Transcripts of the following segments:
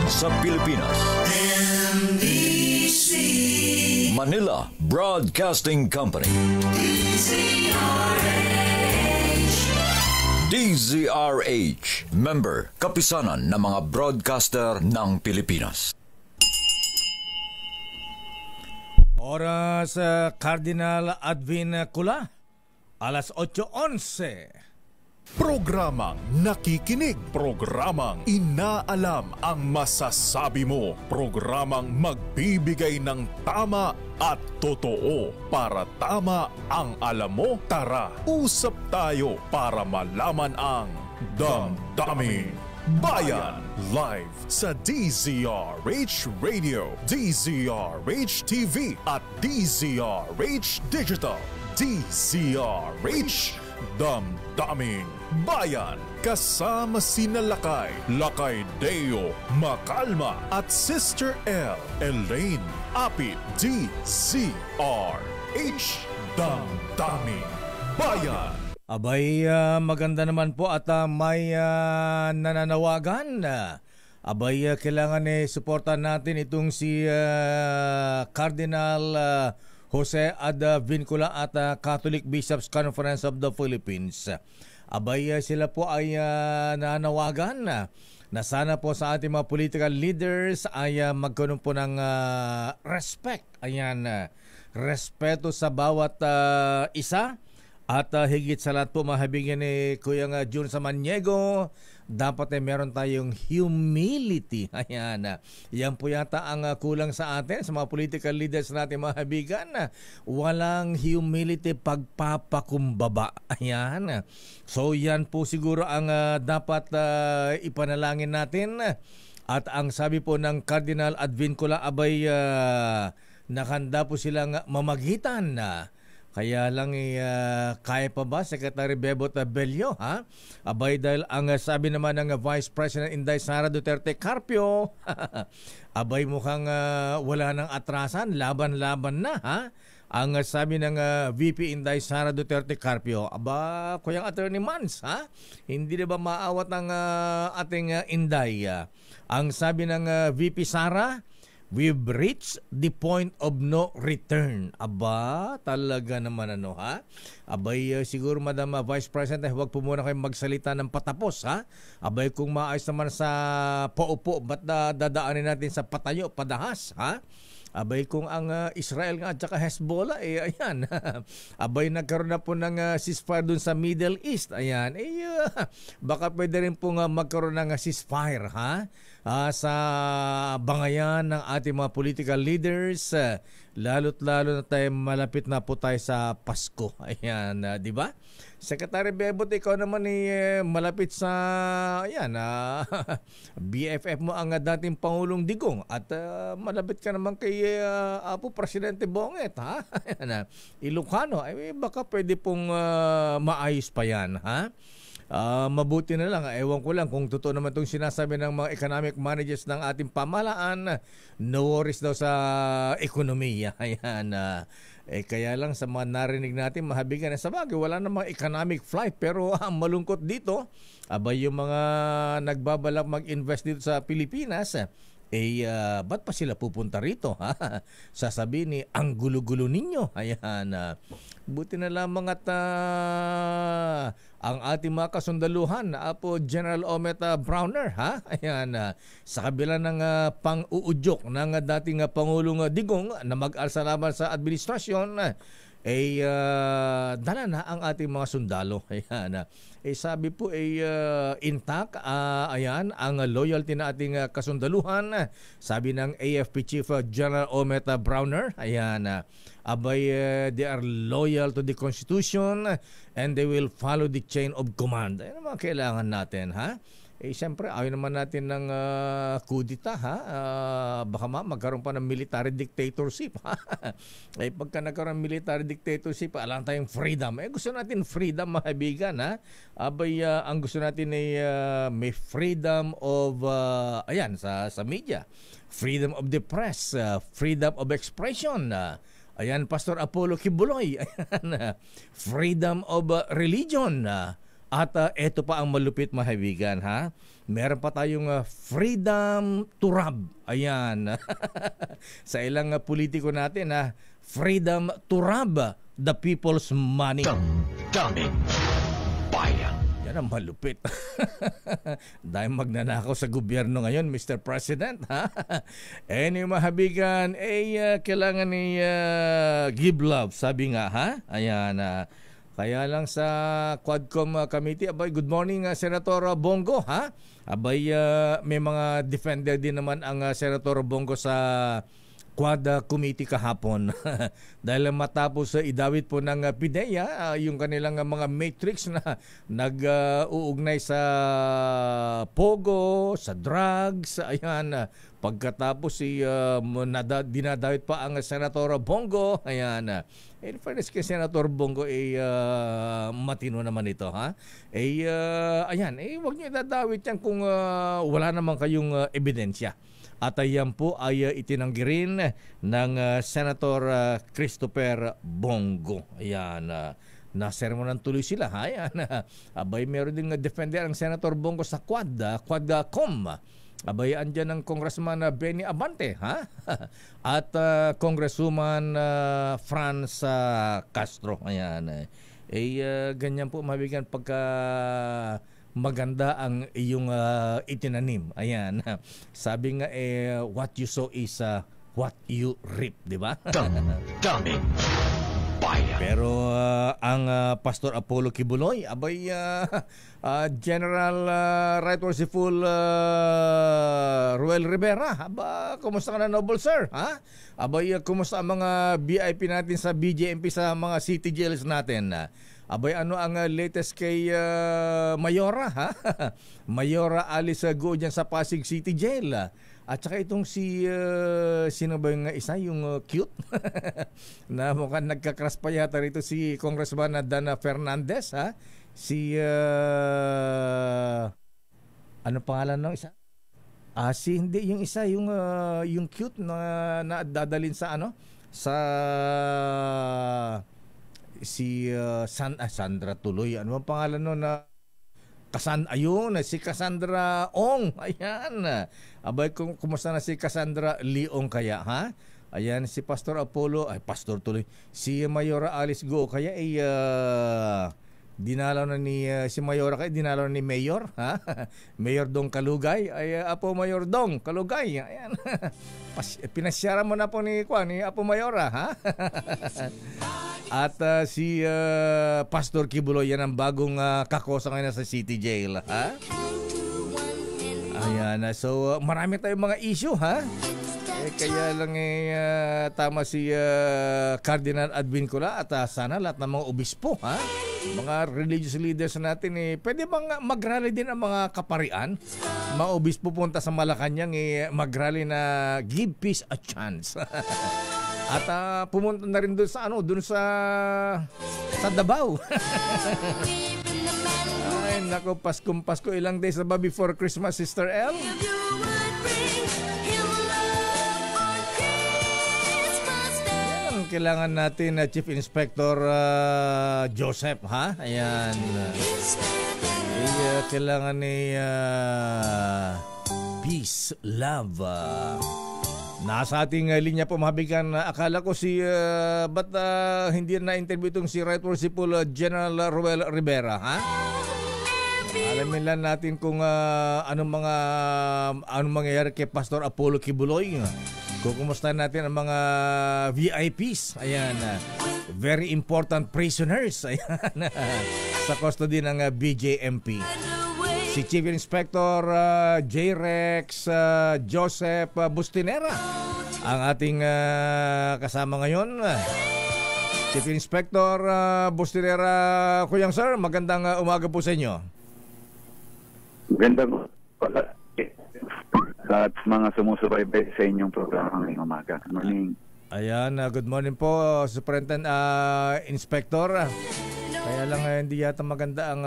sa Pilipinas. NBC Manila Broadcasting Company. DZRH, member kapisanan ng mga broadcaster ng Pilipinas. Oras Cardinal Advincula, alas 8:11. Programang nakikinig, programang inaalam ang masasabi mo, programang magbibigay ng tama at totoo para tama ang alam mo. Tara, usap tayo para malaman ang Damdaming Bayan. Live sa DZRH Radio, DZRH TV at DZRH Digital. DZRH Damdaming Bayan. Kasama sina Lakay Deo Macalma at Sister L. Elaine Apit. DZRH Damdaming Bayan. Abay, maganda naman po at may nananawagan. Abay, kailangan suportahan natin itong si Cardinal Jose Advincula at Catholic Bishops Conference of the Philippines. Abay, sila po ay nananawagan na sana po sa ating mga political leaders ay magkaroon po ng respect. Ayan, respeto sa bawat isa. At higit sa lahat po, mahabigyan ni Kuya Jun Samaniego, dapat meron tayong humility. Ayan, yan po yata ang kulang sa atin, sa mga political leaders natin, mahabigan. Walang humility, pagpapakumbaba. Ayan. So yan po siguro ang dapat ipanalangin natin. At ang sabi po ng Cardinal Advincula, abay nakanda po silang mamagitan na. Kaya lang kaya pa ba Secretary Bebot Bello, ha? Abay, dahil ang sabi naman ng Vice President Inday Sara Duterte Carpio, abay mukhang wala nang atrasan, laban-laban na, ha? Ang sabi ng VP Inday Sara Duterte Carpio, aba, Kuyang Attorney Mans, ha? Hindi na ba maawat ng ating Inday? Ang sabi ng VP Sara, we've reached the point of no return. Aba, talaga naman ha? Abay, siguro Madam Vice President, huwag po muna kayong magsalita ng patapos, ha? Abay, kung maayos naman sa paupo, ba't dadaanin natin sa patayo, padahas, ha? Abay, kung ang Israel nga at saka Hezbollah, ayan. Abay, nagkaroon na po ng ceasefire dun sa Middle East. Ayan, baka pwede rin po magkaroon ng ceasefire, ha? Sa bangayan ng ating mga political leaders, lalo't lalo na tayo malapit na po tayo sa Pasko. Ayan, di ba? Secretary Bebot, ikaw naman malapit sa BFF mo ang dating Pangulong Digong at malapit ka naman kay Apo Presidente Bonget, ha? Ayan, Ilocano, baka pwede pong maayos pa yan, ha? Mabuti na lang, ewan ko lang kung totoo naman itong sinasabi ng mga economic managers ng ating pamahalaan, no worries daw sa ekonomiya. Ayan, kaya lang sa mga narinig natin, mahabigan na sa bagay, wala namang economic flight, pero ang malungkot dito, abay yung mga nagbabalak mag-invest dito sa Pilipinas, ba't pa sila pupunta rito? Ha? Sasabihin ni, ang gulo-gulo ninyo. Ayan, buti na lamang at ang ating mga kasundaluhan, Apo General Omet Browner, ha? Ayan, sa kabila ng pang-uudyok ng dating Pangulong Digong na mag-alsa laban sa administrasyon, dala na ang ating mga sundalo. Ayan, sabi po intact, ayan, ang loyalty na ating kasundaluhan. Sabi ng AFP Chief General Omet Browner, ayan, abay, they are loyal to the Constitution and they will follow the chain of command. Ayan ang mga kailangan natin, ha? Siyempre, ayaw naman natin ng kudita, ha? Baka magkaroon pa ng military dictatorship, ha? Pagka nagkaroon ng military dictatorship, alam tayong freedom. Gusto natin freedom, mga kaibigan, ha? Abay, ang gusto natin ay may freedom of, sa media. Freedom of the press, freedom of expression, ayan, Pastor Apollo Kibuloy, ayan, freedom of religion, At eto pa ang malupit, mga kaibigan, ha? Meron pa tayong freedom to rob. Ayan. Sa ilang politiko natin, freedom to rob the people's money. Damdamin Bayan. Yan ang malupit. Dahil magnanakaw sa gobyerno ngayon, Mr. President, ha? Mga kaibigan, kailangan ni give love, sabi nga, ha? Ayan, kaya lang sa Quadcom Committee, abay, good morning Senator Bongo, ha? Abay, may mga defender din naman ang Senator Bongo sa Quad Committee kahapon. Dahil matapos idawit po ng PIDEA yung kanilang mga matrix na nag-uugnay sa pogo, sa drugs, ayan. Pagkatapos dinadawit pa ang Senator Bongo, ayan. In fairness kay Senator Bongo, matino naman ito, ha? Ayan, huwag niyo idadawit yan kung wala naman kayong ebidensya. At yan po ay itinanggi rin ng Senator Christopher Bongo. Ayan, nasermonan tuloy sila. Ayan, abay, meron din defender ang Senator Bongo sa Quadcom. Abay, andyan ang Congressman Benny Abante, ha? At Congresswoman Franz Castro. Ayan, ganyan po, mabigan pagka maganda ang iyong itinanim. Ayan. Sabi nga, what you sow is what you reap, di ba? Damdamin Bayan. Pero ang Pastor Apollo Kibuloy, abay, General Right Worshipful Ruel Rivera, kumusta ka na, Noble Sir? Ha? Abay, kumusta ang mga VIP natin sa BJMP sa mga city jails natin? Abay, ano ang latest kay Mayora, ha? Mayora Alice Go dyan sa Pasig City Jail. At saka itong sino ba yung isa, yung cute? Na mukhang nagkakras pa yata rito si Congressman Dana Fernandez, ha? Si, ano pangalan ng isa? Hindi, yung isa, yung cute na dadalin sa sa si Sandra tuloy. Ano ang pangalan nun na si Cassandra Ong. Ayan. Abay, kumusta na si Cassandra Leong kaya, ha? Ayan, si Pastor Apollo, Pastor tuloy. Si Mayora Alice Go kaya dinalaw na ni si Mayora kaya dinalaw na ni Mayor, ha? Mayor Dong Kalugay, Apo Mayor Dong Kalugay. Ayan. Pinasyara mo na po ni Apo Mayora, ha? At si Pastor Kibuloy, yan ang bagong kakosa ngayon sa City Jail, ha? Ayan, so marami tayong mga issue, ha? Kaya lang tama si Cardinal Advincula at sana lahat ng mga obispo, ha? Mga religious leaders natin, pwede bang mag-rally din ang mga kaparian? Mga obispo punta sa Malacanang, mag-rally na give peace a chance. At pumunta na rin doon sa Davao. Ay, nako, Pasko, ilang days na ba before Christmas, Sister L? Yan, kailangan natin Chief Inspector Joseph, ha? Ayan. Kailangan ni peace, love. Nasa ating linya po, mabigan. Akala ko ba't hindi na-interview itong si Right Worshipful General Ruel Rivera, ha? Alamin lang natin kung anong mangyayari kay Pastor Apollo Kibuloy. Kung kumusta natin ang mga VIPs. Ayan, very important prisoners. Ayan, sa custody ng BJMP. Si Chief Inspector J-Rex Joseph Bustinera ang ating kasama ngayon. Chief Inspector Bustinera, Kuyang Sir, magandang umaga po sa inyo. Magandang sa mga sumusubaybay sa inyong programa ngayong umaga. Good morning. Ayan, good morning po, Superintendent Inspector. Kaya lang hindi yata maganda ang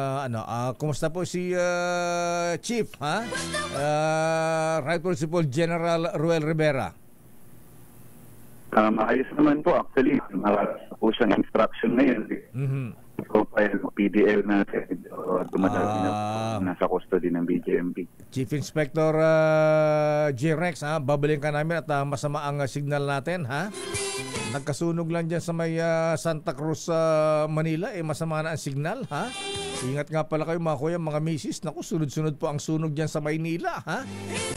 kumusta po si Chief, ha? Right Worshipful General Ruel Rivera. Maayos naman po actually. Po siyang instruction ngayon. profile PDL natin dumadaan na nasa custody ng BJMP. Chief Inspector G-Rex, ha? Babalikan ka namin at masama ang signal natin, ha? Nagkasunog lang dyan sa may Santa Cruz, Manila. Masama na ang signal, ha? Ingat nga pala kayo mga kuya, mga misis. Naku, sunod-sunod po ang sunog dyan sa Maynila, ha?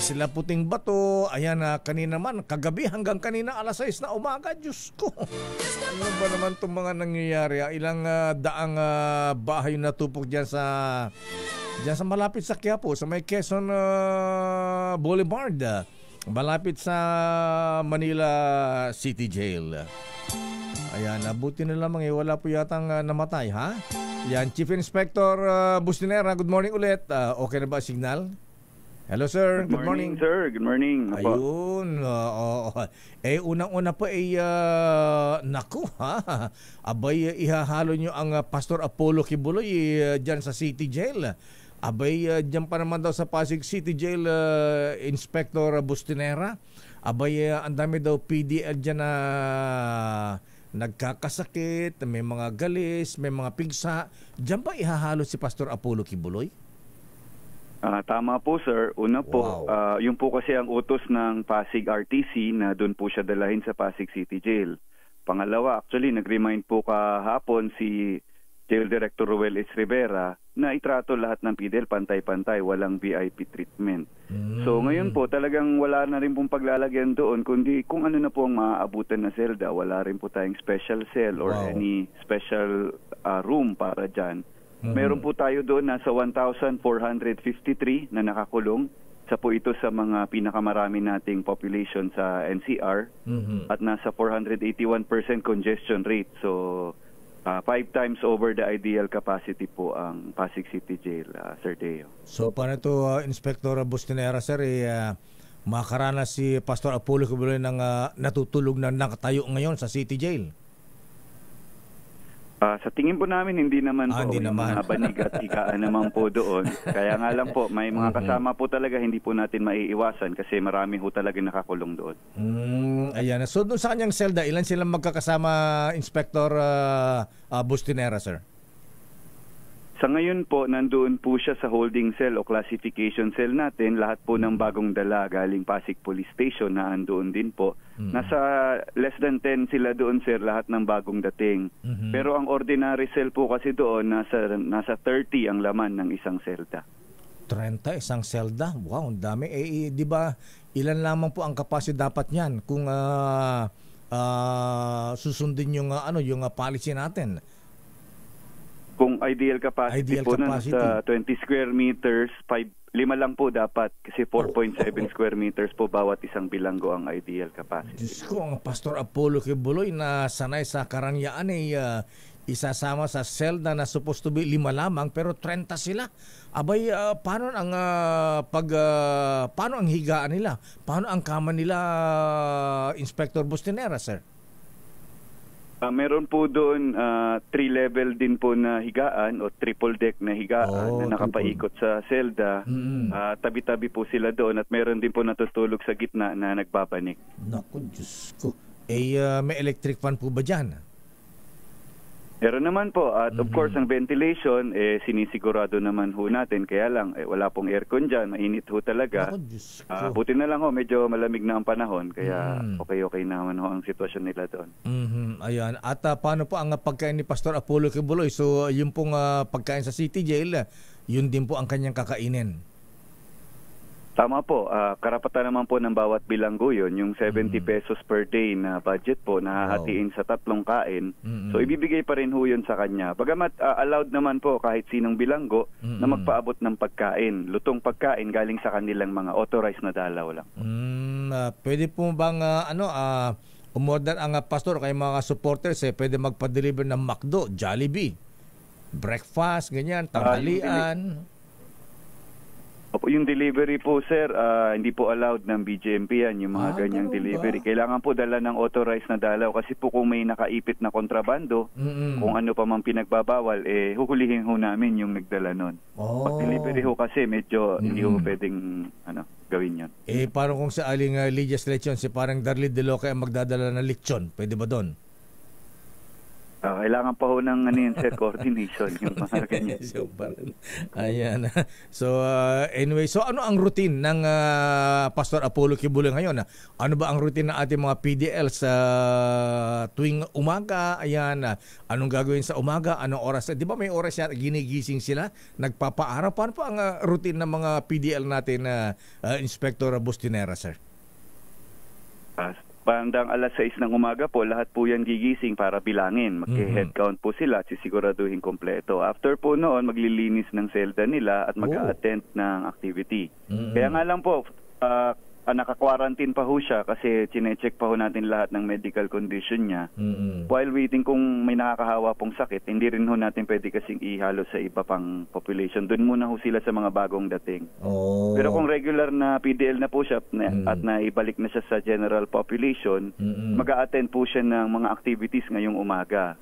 Sila Puting Bato. Ayan, kanina man, kagabi hanggang kanina alas 6 na umaga. Diyos ko. Ano ba naman itong mga nangyayari? Ilang daang bahay na tupok dyan sa malapit sa Quiapo, sa may Quezon Boulevard. Malapit sa Manila City Jail. Ayan, buti na lamang wala po yatang namatay, ha? Yan, Chief Inspector Bustinera, good morning ulit. Okay na ba signal? Hello sir, good morning. Sir, good morning. Ayun, unang-una po naku ha, abay ihahalo nyo ang Pastor Apollo Kibuloy dyan sa City Jail. Abay, dyan pa naman daw sa Pasig City Jail, Inspector Bustinera. Abay, ang dami daw PDL dyan na nagkakasakit, may mga galis, may mga pigsa. Diyan ba ihahalo si Pastor Apollo Kibuloy? Tama po sir. Una po, yung po kasi ang utos ng Pasig RTC na doon po siya dalahin sa Pasig City Jail. Pangalawa, actually nag-remind po kahapon si Jail Director Ruel S. Rivera na itrato lahat ng PDL pantay-pantay, walang VIP treatment. So ngayon po talagang wala na rin pong paglalagyan doon, kundi kung ano na po ang maaabutan na selda. Wala rin po tayong special cell or any special room para dyan. Meron po tayo doon nasa 1,453 na nakakulong. Isa po ito sa mga pinakamarami nating population sa NCR at nasa 481% congestion rate. So 5 times over the ideal capacity po ang Pasig City Jail, Sir Deo. So paano ito, Inspector Bustinera, sir, makaranas si Pastor Apollo Kibuloy ng natutulog na nakatayo ngayon sa City Jail? Sa tingin po namin, hindi naman po. Hindi naman. Mga banig at higaan naman po doon. Kaya nga lang po, may mga kasama po talaga hindi po natin maiiwasan kasi marami po talaga nakakulong doon. Ayan. So doon sa kanyang selda, ilan silang magkakasama, Inspector Bustinera, sir? Sa ngayon po, nandoon po siya sa holding cell o classification cell natin. Lahat po ng bagong dala galing Pasig Police Station na andoon din po. Nasa less than 10 sila doon, sir, lahat ng bagong dating. Pero ang ordinary cell po kasi doon, nasa 30 ang laman ng isang selda. 30, isang selda? Wow, ang dami. Di ba, ilan lamang po ang capacity dapat niyan kung susundin yung, yung policy natin? Kung ideal capacity po na sa 20 square meters, 5 lang po dapat kasi 4.7 square meters po bawat isang bilanggo ang ideal capacity. Diyos ko, ang Pastor Apollo Kibuloy na sanay sa karangyaan isasama sa selda na supposed to be 5 lamang pero 30 sila. Abay, paano ang higaan nila? Paano ang kama nila, Inspector Bustinera, sir? Meron po doon 3-level din po na higaan o triple deck na higaan na nakapaikot sa selda. Tabi-tabi po sila doon at meron din po natutulog sa gitna na nagbabanik. Naku, Diyos ko. May electric fan po ba dyan? Meron naman po. At of course, ang ventilation, sinisigurado naman ho natin. Kaya lang, wala pong aircon dyan. Mainit ho talaga. Buti na lang ho, medyo malamig na ang panahon. Kaya okay naman ho ang sitwasyon nila doon. Ayan. At paano po ang pagkain ni Pastor Apollo Kibuloy? So, yung pong pagkain sa City Jail, yun din po ang kanyang kakainin. Tama po. Karapatan naman po ng bawat bilanggo yun. Yung 70 pesos per day na budget po, nahahatiin sa 3 kain. So, ibibigay pa rin ho yun sa kanya. Bagamat allowed naman po kahit sinong bilanggo na magpaabot ng pagkain. Lutong pagkain galing sa kanilang mga authorized na dalaw lang. Pwede po bang umorder ang pastor kay mga supporters pwede magpa-deliver ng McDo, Jollibee, breakfast, ganyan, tanghalian? Yung delivery po, sir, hindi po allowed ng BJMP yan, yung mga ganyang delivery. Kailangan po dala ng authorized na dalaw kasi po kung may nakaipit na kontrabando, kung ano pa mang pinagbabawal, huhulihin ho namin yung nagdala nun. Pag delivery ho kasi medyo hindi ho pwedeng gawin yun. Parang kung sa aling Lydia's Lechon, si parang Darlene De Loca ang magdadala ng lechon, pwede ba doon? Kailangan pa ho ng sir, coordination, yung mga ganyan. Ayan. So, anyway, so ano ang routine ng Pastor Apollo Kibuloy ngayon? Ano ba ang routine ng ating mga PDL sa tuwing umaga? Ayan, anong gagawin sa umaga? Anong oras? Di ba may oras yan, ginigising sila? Nagpapaaraw? Paano pa ang routine ng mga PDL natin, Inspector Bustinera, sir? Bandang alas 6 ng umaga po, lahat po yan gigising para bilangin. Mag-head count po sila at sisiguraduhin kompleto. After po noon, maglilinis ng selda nila at mag-attend ng activity. Kaya nga lang po, naka-quarantine pa ho siya kasi chinecheck pa ho natin lahat ng medical condition niya. While waiting kung may nakakahawa pong sakit, hindi rin ho natin pwede kasing ihalo sa iba pang population. Doon muna ho sila sa mga bagong dating. Pero kung regular na PDL na po siya at naibalik na siya sa general population, mag-a-attend po siya ng mga activities ngayong umaga.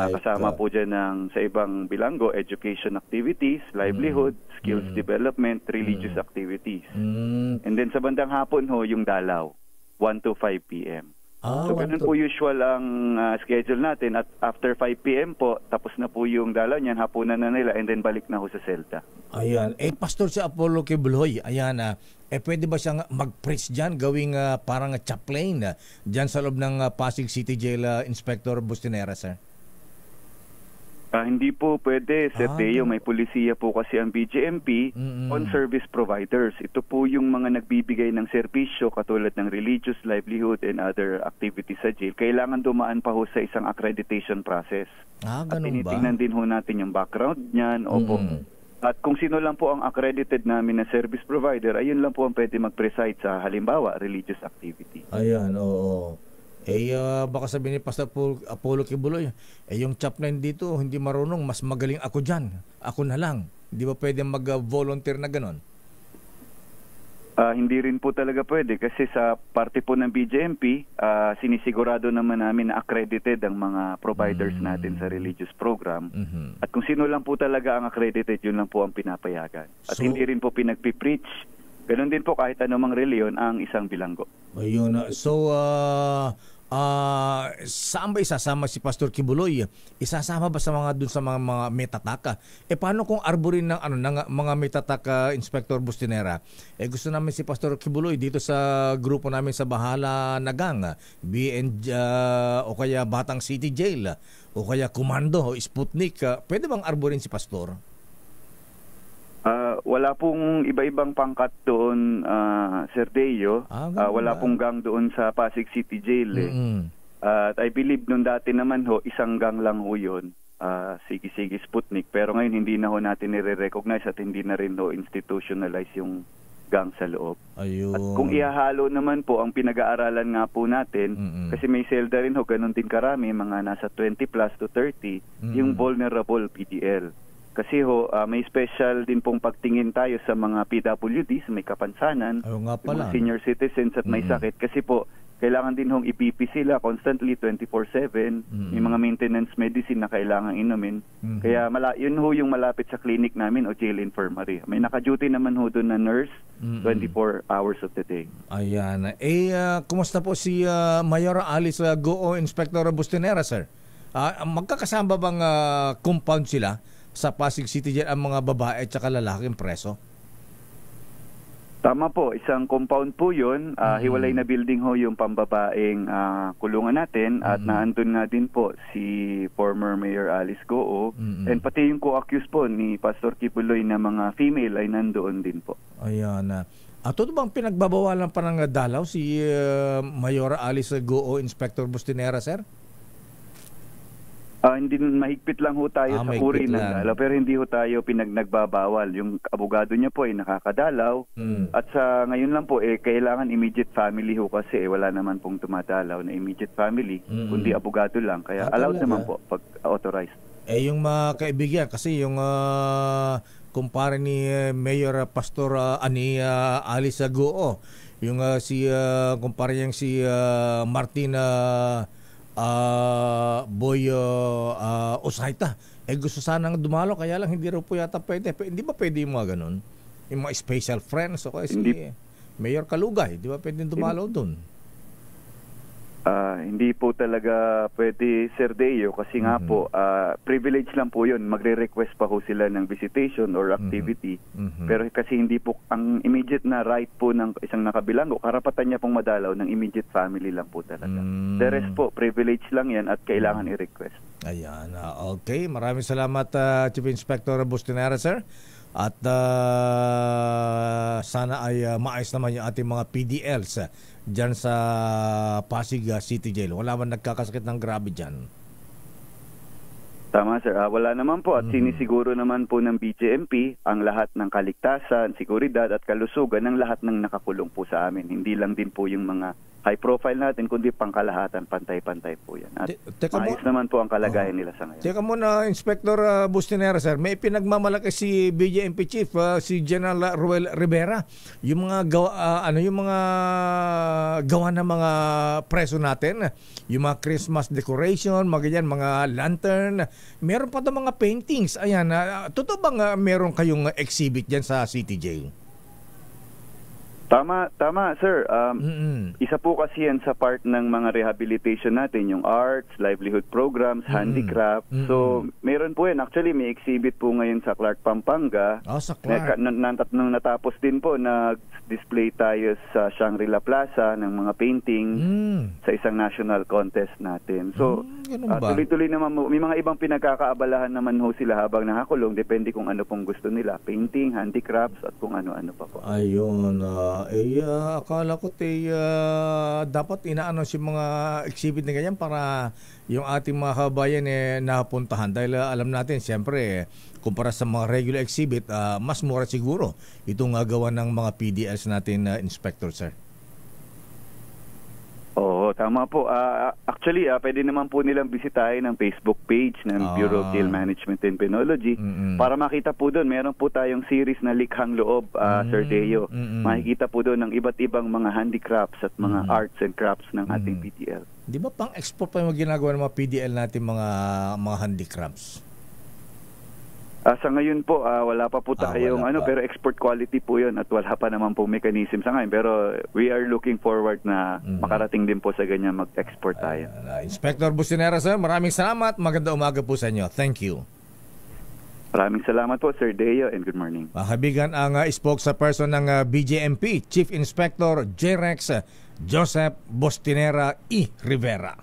Kasama po dyan sa ibang bilanggo, education activities, livelihood, skills development, religious activities. And then sa bandang hapon ho, yung dalaw, 1 to 5 p.m. So ganun po usual ang schedule natin at after 5 p.m. po, tapos na po yung dalaw niyan, hapunan na nila and then balik na ho sa selda. Ayan. Pastor si Apollo Kibuloy, ayan pwede ba siyang mag-preach dyan, gawing parang chaplain dyan sa loob ng Pasig City Jail, Inspector Bustinera, sir? Hindi po pwede, Sir Teo. May pulisiya po kasi ang BJMP on service providers. Ito po yung mga nagbibigay ng serbisyo katulad ng religious, livelihood, and other activities sa jail. Kailangan dumaan pa ho sa isang accreditation process. Ganun at ba? tinitingnan din ho natin yung background niyan. Opo. At kung sino lang po ang accredited namin na service provider, ayun lang po ang pwede mag-preside sa halimbawa, religious activity. Ayan, oo. Baka sabihin ni Pastor Apollo Kibuloy, yung chaplain dito, hindi marunong, mas magaling ako dyan. Ako na lang. Hindi ba pwede mag-volunteer na ganon? Hindi rin po talaga pwede kasi sa parte po ng BJMP, sinisigurado naman namin na accredited ang mga providers natin sa religious program. At kung sino lang po talaga ang accredited, yun lang po ang pinapayagan. At hindi rin po pinagpipreach. Ganon din po kahit anumang reliyon ang isang bilanggo. Ayun. So, saan ba isasama si Pastor Kibuloy? Isasama ba sa mga dun sa mga metataka? Paano kung arborin ng mga metataka, Inspector Bustinera? Gusto namin si Pastor Kibuloy dito sa grupo namin sa Bahala Nagang, o kaya Batang City Jail, o kaya Komando, o Sputnik. Pwede bang arborin si Pastor? Wala pong iba-ibang pangkat doon, Sir Deo. Wala pong gang doon sa Pasig City Jail. At I believe nung dati naman ho, isang gang lang ho yun. Sige Sputnik. Pero ngayon hindi na ho natin nire-recognize at hindi na rin ho institutionalize yung gang sa loob. Ayun. At kung ihahalo naman po, ang pinag-aaralan nga po natin, kasi may selda rin ho, ganun din karami, mga nasa 20 plus to 30, yung vulnerable PDL. Kasi may special din pong pagtingin tayo sa mga PWDs, may kapansanan, mga senior citizens at may sakit. Kasi po, kailangan din hong i-PP sila constantly 24/7. May mga maintenance medicine na kailangan inumin. Kaya yun ho yung malapit sa clinic namin o jail infirmary. May naka-duty naman ho doon na nurse 24 hours of the day. Ayan. Kumusta po si Mayor Alice Goo, Inspector Bustinera, sir? Magkakasama bang compound sila sa Pasig City Jail ang mga babae at saka lalaking preso? Tama po, isang compound po yun. Hiwalay na building ho yung pambabaeng kulungan natin at naandun nga din po si former Mayor Alice Goo and pati yung co-accused po ni Pastor Kibuloy na mga female ay nandoon din po. Ayan. Totoo bang pinagbabawalan pa ng dalaw si Mayor Alice Goo, Inspector Bustinera, sir? Hindi, mahigpit lang ho tayo sa uri ng dalaw, pero hindi ho tayo nagbabawal. Yung abogado niya po ay nakakadalaw at sa ngayon lang po kailangan immediate family ho kasi wala naman pong tumadalaw na immediate family kundi abogado lang, kaya allowed naman po pag authorized. Yung mga kaibigan kasi yung kumpare ni Mayor Pastor Alice Goo, yung kumpare niyang si Martina Boy Osaita, gusto sanang dumalo kaya lang hindi raw po yata pwede. Hindi ba pwede yung mga ganun? Yung mga special friends o kaya si Mayor Kalugay, di ba pwede dumalo doon? Hindi po talaga pwede, Sir Deo, kasi nga po, privilege lang po yun. Magre-request pa ho sila ng visitation or activity. Pero kasi hindi po, ang immediate na right po ng isang nakabilanggo, karapatan niya pong madalaw ng immediate family lang po talaga. The rest po, privilege lang yan at kailangan i-request. Ayan, okay. Maraming salamat, Chief Inspector Bustinera, sir. At sana ay maayos naman yung ating mga PDLs dyan sa Pasig City Jail. Wala man nagkakasakit ng grabe dyan. Tama, sir. Wala naman po at sinisiguro naman po ng BJMP ang lahat ng kaligtasan, seguridad at kalusugan ng lahat ng nakakulong po sa amin. Hindi lang din po yung mga high profile natin, kundi pangkalahatan, pantay-pantay po yan. At maayos naman po ang kalagayan nila sa ngayon. Teka muna, Inspector Bustinera, sir. May pinagmamalaki si BJMP Chief, si General Ruel Rivera. Yung mga gawa ng mga preso natin, yung mga Christmas decoration, mga lantern, meron pa daw mga paintings. Ayan, totoo bang meron kayong exhibit dyan sa City Jail? Tama, sir. Isa po kasi yan sa part ng mga rehabilitation natin, yung arts, livelihood programs, handicraft. So, meron po yan. Actually, may exhibit po ngayon sa Clark, Pampanga. Sa Clark. Nang natapos din po, nag-display tayo sa Shangri-La Plaza ng mga painting sa isang national contest natin. So, tuloy-tuloy naman, may mga ibang pinagkakaabalahan naman ho sila habang nakakulong. Depende kung ano pong gusto nila. Painting, handicrafts, at kung ano-ano pa po. Ayun, akala ko dapat ina-announce yung mga exhibit na ganyan para yung ating mga kabayan napuntahan. Dahil alam natin, siyempre, kumpara sa mga regular exhibit, mas mura siguro itong gawa ng mga PDLs natin, Inspector, sir. Oo, tama po. Actually, pwede naman po nilang bisitahin ang Facebook page ng Bureau of Jail Management and Penology para makita po doon. Meron po tayong series na Likhang Loob, Sir Deo. Makikita po doon ng iba't ibang mga handicrafts at mga arts and crafts ng ating PDL. Di ba pang-export pa yung ginagawa ng mga PDL natin, mga handicrafts? Sa ngayon po, wala pa po tayong pero export quality po yun at wala pa naman po mechanism sa ngayon. Pero we are looking forward na makarating din po sa ganyan mag-export tayo. Inspector Bustinera, sir, maraming salamat. Maganda umaga po sa inyo. Thank you. Maraming salamat po, Sir Deo, and good morning. Kabigan ang spokesperson ng BJMP, Chief Inspector J-Rex Joseph Bustinera E. Rivera.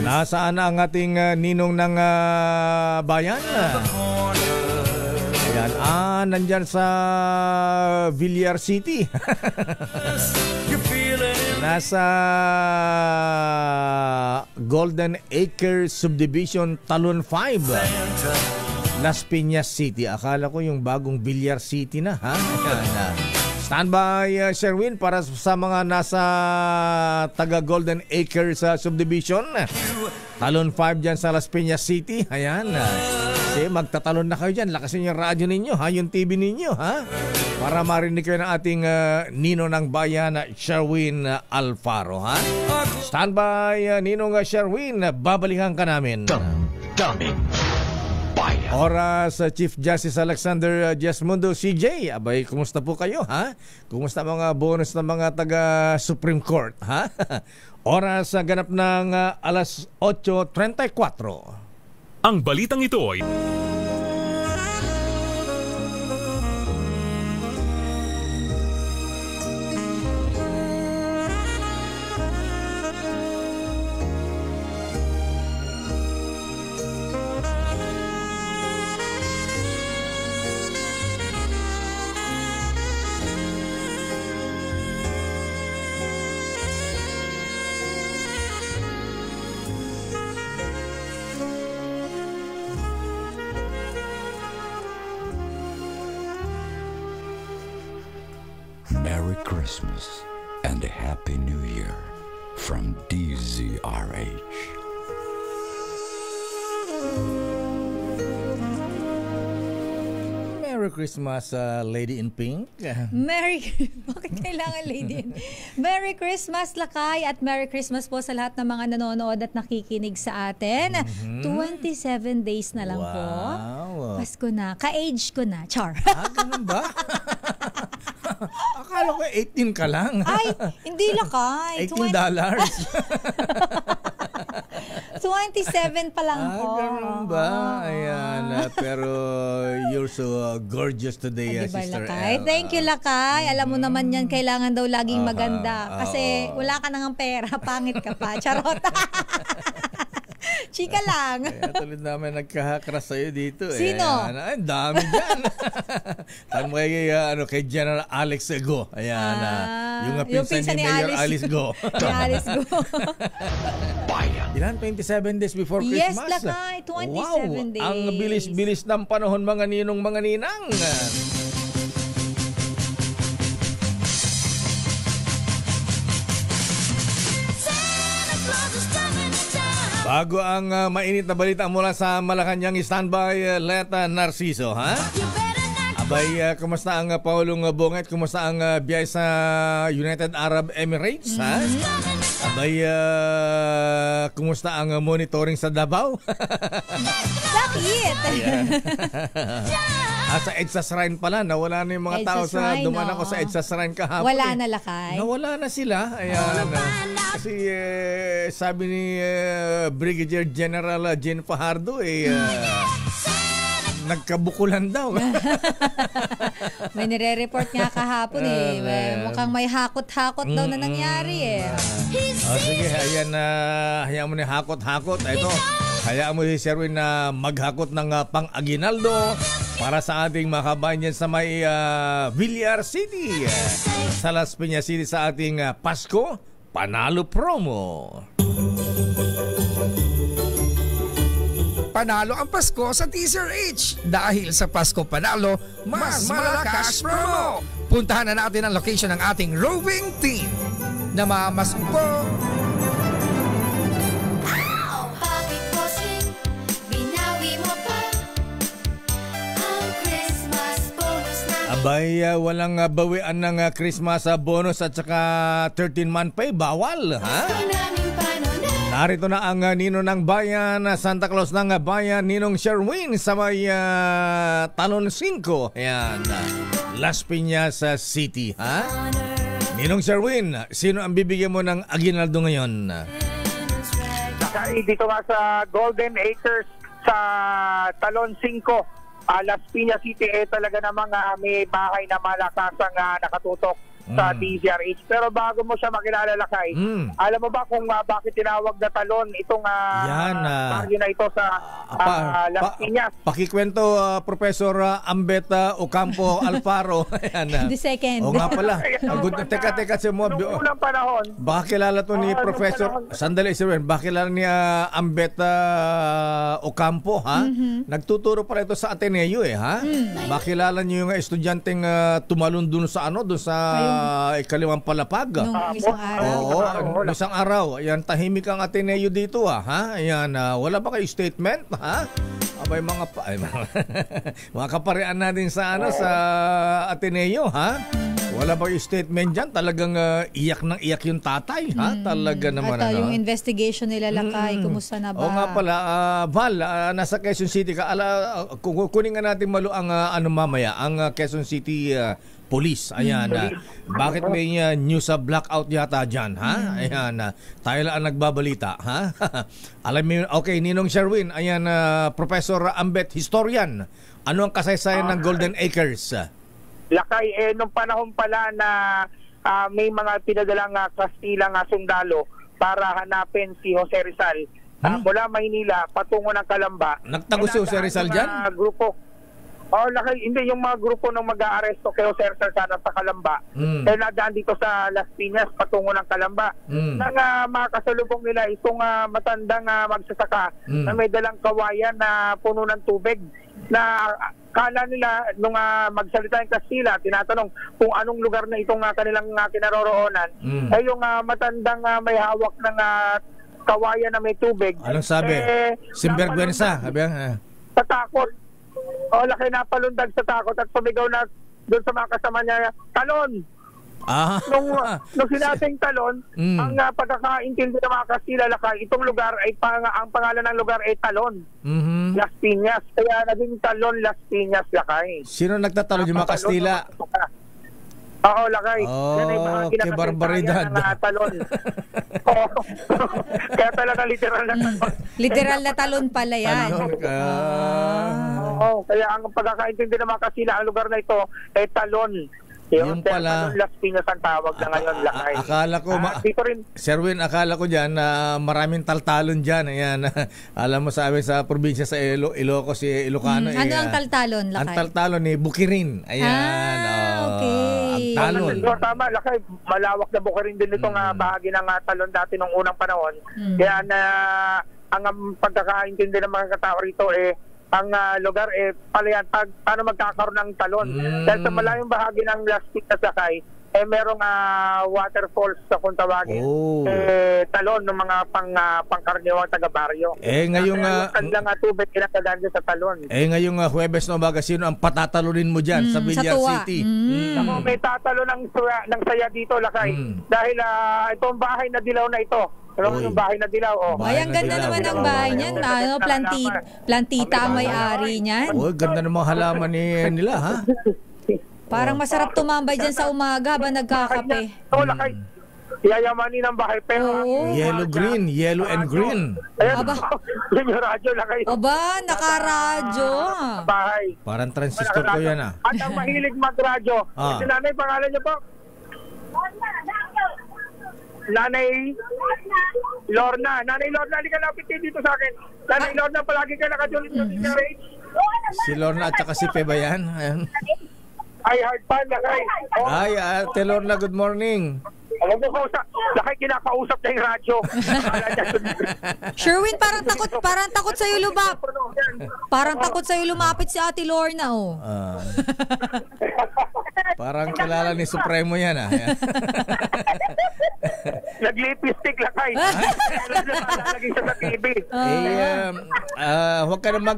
Nasaan na ang ating ninong ng bayan? Ayan, nandyan sa Villar City. Nasa Golden Acre Subdivision, Talon 5, Las Piñas City. Akala ko yung bagong Villar City na, ha? Ayan. Standby, Sherwin, para sa mga nasa taga Golden Acres Subdivision. Talon 5 dyan sa Las Piñas City. Ayan. Kasi magtatalon na kayo dyan. Lakasin yung radyo ninyo, ha? Yung TV ninyo, ha? Para marinig kayo ng ating Nino ng Bayan, Sherwin Alfaro, ha? Standby, Ninong Sherwin. Babalikan ka namin. Damdamin Bayan. Oras, Chief Justice Alexander Jasmundo CJ. Abay, kumusta po kayo, ha? Kumusta mga bonus ng mga taga Supreme Court, ha? Oras, ganap ng alas 8:34. Ang balitang ito ay Merry Christmas and a Happy New Year from DZRH. Merry Christmas, Lady in Pink. Bakit kailangan Lady in? Merry Christmas, Lakay, at Merry Christmas po sa lahat ng mga nanonood at nakikinig sa atin. 27 days na lang po. Pasko na. Ka-age ko na. Char. Ganun ba? Akala ko 18 ka lang. Ay, hindi Lakay. $18. 27 pa lang po. Ganun ba? Ayan. Pero you're so gorgeous today, diba, Sister Lakay? Elle. Thank you, Lakay. Alam mo naman yan, kailangan daw laging maganda. Kasi wala ka nang pera, pangit ka pa. Charot. Chika lang. Kaya tuloy namin nagkakras sa'yo dito. Sino? Ang dami dyan. Tanong kay General Alex Go. Ayan. Yung pinsan ni Mayor Alice Go. Alice Go. Ilan? 27 days before Yes, Christmas? Yes, Lakay. 27 days. Ang bilis-bilis ng panahon, mga ninong, mga ninang. Bago ang mainit na balita mula sa Malacanang, standby Leta Narciso, ha? Abay, kumusta ang Paulong Bonget? Kumusta ang biyahe sa United Arab Emirates, ha? Abay, kumusta ang monitoring sa Davao? Bakit? Sa EDSA Shrine pala, nawala na yung mga tao sa duman ako sa EDSA Shrine kahapon. Wala na, Lakay. Nawala na sila. Ayan. Kasi sabi ni Brigadier General Jen Fajardo, nagkabukulan daw. May nire-report nga kahapon mukhang may hakot-hakot daw na nangyari Sige, ayan, hayaan mo na hakot-hakot. Ito, hayaan mo si Sherwin na maghakot ng pang-aginaldo para sa ating mga kabayan dyan sa may Villar City. Sa Las Piñas City sa ating Pasko Panalo Promo. Panalo ang Pasko sa Teaser H. Dahil sa Pasko Panalo, mas malakas promo. Puntahan na natin ang location ng ating roving team. Namamasko. Bakit bossing, binawi mo pa ang Christmas bonus na. Abay, walang bawian ng Christmas bonus at saka 13-month pay. Bawal, ha? Narito na ang Nino ng Bayan, Santa Claus ng Bayan, Ninong Sherwin sa may Talon 5. Ayan, Las Piñas City, ha? Ninong Sherwin, sino ang bibigyan mo ng aginaldo ngayon? Dito nga sa Golden Acres sa Talon 5, Las Piñas City, talaga namang may bahay na malakasang nakatutok sa DZRH. Pero bago mo siya makilala, Lakay, alam mo ba kung bakit tinawag na Talon itong baryo na ito sa Las Piñas? Pakikwento, Professor Ambet Ocampo Alfaro. The second. O nga pala. Teka, noong unang panahon. Baka kilala to ni Professor, sandali, Sir Wen, baka kilala ni Ambet Ocampo, ha? Nagtuturo pala ito sa Ateneo, ha? Baka kilala niyo yung estudyanteng tumalon dun sa ikalimang palapag. Nung isang araw. Oo, isang araw. Ayan, tahimik ang Ateneo dito, ha? Ayan, wala ba kayo statement, ha? Abay, mga kaparean natin sa sa Ateneo, ha? Wala ba yung statement dyan? Talagang iyak ng iyak yung tatay, ha? Talaga naman. At yung investigation nila, Lakay, kumusta na ba? Oo nga pala, Val, nasa Quezon City ka. Kunin nga natin ang mamaya, ang Quezon City Police. Ayan. Bakit may news sa blackout yata dyan, ha? Ayan. Tayo lang ang nagbabalita, ha? Alam mo, okay, Ninong Sherwin, ayan, Professor Ambet, historian. Ano ang kasaysayan ng Golden Acres? Lakay, nung panahon pala na may mga pinadalang Kastilang sundalo para hanapin si Jose Rizal mula Maynila patungo ng Calamba. Nagtago si Jose Rizal dyan? Grupo. Lakay, hindi, yung mga grupo ng mag-aaresto kay Jose Rizal sana sa Calamba. Nadaan dito sa Las Piñas patungo ng Calamba. Nang makasalubong nila itong matandang magsasaka na may dalang kawayan na puno ng tubig, na kala nila nung magsalita yung Kastila, tinatanong kung anong lugar na itong kanilang kinaroroonan, ay yung matandang may hawak ng kawayan na may tubig. Anong sabi? Sinvergüenza. Tatakot. Lakay napalundag sa takot at sumigaw na doon sa mga kasama niya, talon! Nung sinasing talon, ang pagkakaintindi ng mga Kastila Lakay, itong lugar ay ang pangalan ng lugar ay Talon. Las Piñas. Kaya naging Talon, Las Piñas, Lakay. Sino nagtatalon? Yung mga Kastila? Oo, Lakay. Yan ay bahagi ng barbaridad. Talon. Kaya talaga literal na talon. Literal na talon pala yan. Kaya ang pagkakaintindi ng mga Kastila, ang lugar na ito ay Talon. Yung pala, Las Piñas ang tawag na ngayon, Lakay. Akala ko, dito rin, Sir Win, akala ko dyan na maraming taltalon dyan. Ayan, alam mo sa amin sa probinsya sa Ilocos, Ilocano. Ano ang taltalon, Lakay? Ang taltalon Bukirin. Ayan. Okay. Ang talon. Tama, Lakay. Malawak na Bukirin din itong bahagi ng talon dati nung unang panahon. Kaya ang pagkakaintindi ng mga katao rito ang lugar palayan paano magkakaroon ng talon. Dahil sa malayong bahagi ng Las Piñas, Lakay, merong waterfalls sa kung tawagin. Talon ng mga pangkaraniwang taga-baryo. Ngayong kanilang tubig kinakagaan sa talon. Ngayong Huwebes na umaga, sino ang patatalonin mo dyan sa Villar City? Ako, may tatalo ng saya dito, Lakay. Dahil itong bahay na dilaw na ito, yung bahay na dilaw, Ay, ang ganda naman ng bahay niyan. Plantita ang may-ari niyan. Ganda ng mga halaman nila, ha? Parang masarap tumambay dyan sa umaga habang nagkakape. Lakay. Yayamanin ang bahay. Pero yellow and green. Yung radyo, Lakay. Aba, nakaradyo. Bahay. Parang transistor ko yan, At ang mahilig magradyo. Si nanay, pangalan niyo po? Nanay Lorna. Nanay Lorna, halika lapit dito sa akin. Nanay Lorna, palagi ka nakatulit sa Senior Age. Si Lorna at saka si Pe ba yan? Ay, hard pan, Lakay. Ay, Ate Lorna, good morning. Alam mo ko, Lakay, kinakausap na yung radyo. Sherwin, parang takot sa'yo Parang takot sa'yo lumapit si Ate Lorna, Parang kilala ni Supremo yan, Nag-lipstick, Lakay. Nalagay siya sa TV. Huwag ka na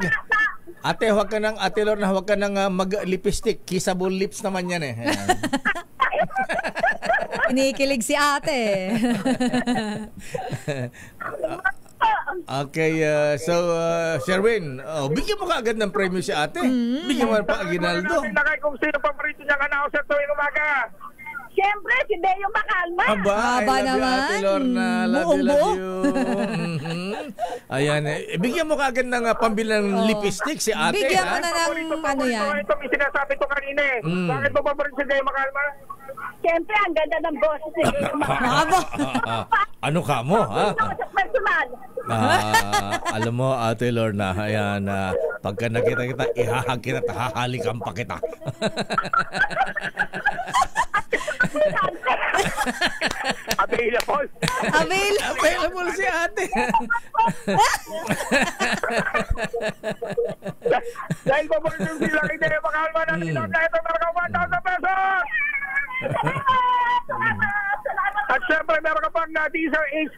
Ate, Ate Lorna, huwag ka nang mag-lipstick. Kissable lips naman yan Inikilig si ate. Okay, so Sherwin, bigyan mo kaagad ng premyo si ate. Bigyan mo pa Aguinaldo. Lakay, kung sino paborito niyang announcer tuwing umaga. Siyempre, si Deo Macalma. Haba naman. Ate Lorna. Love you. Ayan. Bigyan mo kaagad ng pambilang lipstick si ate. Bigyan mo na ng ano yan. Ito, may sinasabi to kanina Bakit mo paborito si Deo Macalma? Siyempre, ang ganda ng boses ni Deo Macalma. Ano ka mo, ha? Personal. Alam mo, Ate Lorna, ayan, pagka nakita kita, ihahag kita at hahalikan pa kita. Available si ate. Dahil paborito sila kay Deo Macalma na ito meron ka 1,000 pesos. At syempre meron ka pang Diesel Ace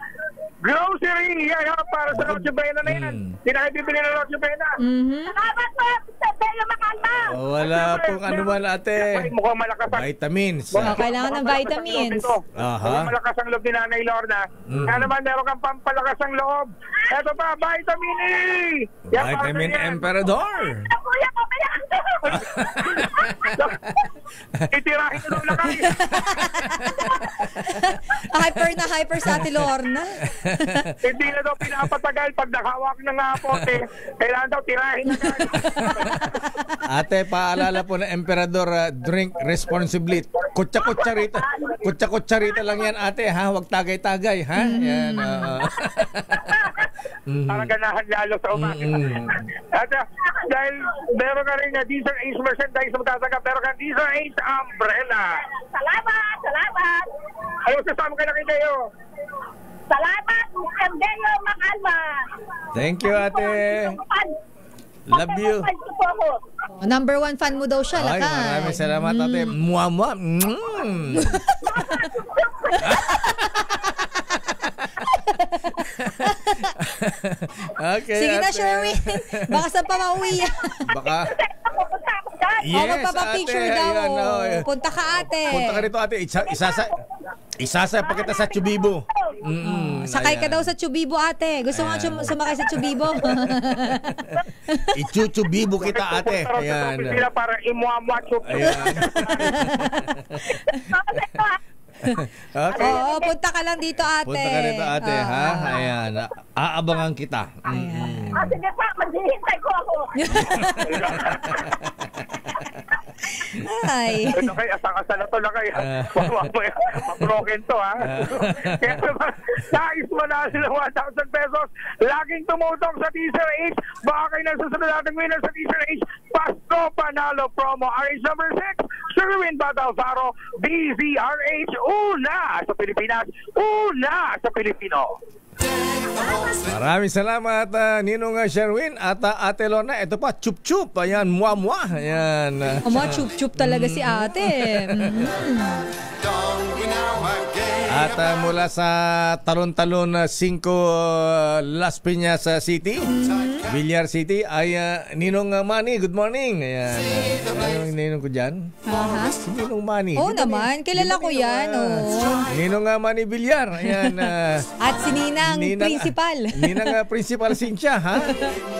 grocery para sa Noche Buena na yan. Hindi na bibili ng Noche Buena. Salamat po sa Deo Macalma. Wala pong anuman, ate. Mukhang malakas ang vitamins. Kailangan ng vitamins. Mukhang malakas ang loob ni Nanay Lorna. Kaya naman meron kang pampalakas ang loob. Ito pa, vitamin E! Vitamin Emperador. Kuya, mamaya. Itirahin nyo na kayo. Hyper sa Ate Lorna. Hindi na daw pinapatagal pag nakawak ng pote. Kailangan daw tirahin na kayo. Ate, paalala po na Emperador, drink responsibly. Kutsa-kutsarita lang yan, ate, ha? Huwag tagay-tagay, ha? Yan, Parang ganahan lalo sa umaga. At dahil meron ka rin na Diesel Ace merchandise magtatanggap, meron ka Diesel Ace umbrella. Salamat. Ayaw sasama ka na kay Deo. Salamat, Mr. Deo Macalma. Thank you, ate. Love you. Number 1 fan mo daw siya, Lakay. Maraming salamat, ate. Mua. Okay, sige na, Sherwin. Baka saan pa mauwi yan. Baka magpapapicture ate, daw. ayan, oh. Punta ka, ate. Punta ka rito, ate. Isasay pa kita sa Chubibo. Sakay ka daw sa Chubibo, ate. Gusto mo sumakay sa Chubibo? Ichuchubibo kita, ate. Ayan. Sila para imuamwa Ayan. Okay. Oo, punta ka lang dito, ate. Punta ka rito, ate, ha? Ayan. Aabangan kita. Sige pa, maghihintay ko ako. Ay. Ito kay asang-asa na to na kay mabroken to ha. Kaya naman, nais mo na sila 1,000 pesos. Laging tumutok sa Teaser H. Baka kayo na susunod nating winner sa Teaser H. Pasko Panalo Promo. RH number 6, Sherwin Batalfaro, DZRH. Una sa Pilipinas, una sa Pilipino. Maraming salamat, Ninong Sherwin at Ate Lorna. Ito pa, chup-chup. Ayan, muwa-muwa. Ayan. Chup-chup talaga si ate. At mula sa Talon-Talon 5 Las Piñas City, Villar City, ay Ninong Manny. Good morning. Ayan. Ano yung ninong ko dyan? Si Ninong Manny. Oo naman, kilala ko yan. Ninong Manny Villar. Ayan. At si Ninang Principal. Ninang Principal Cynthia, ha?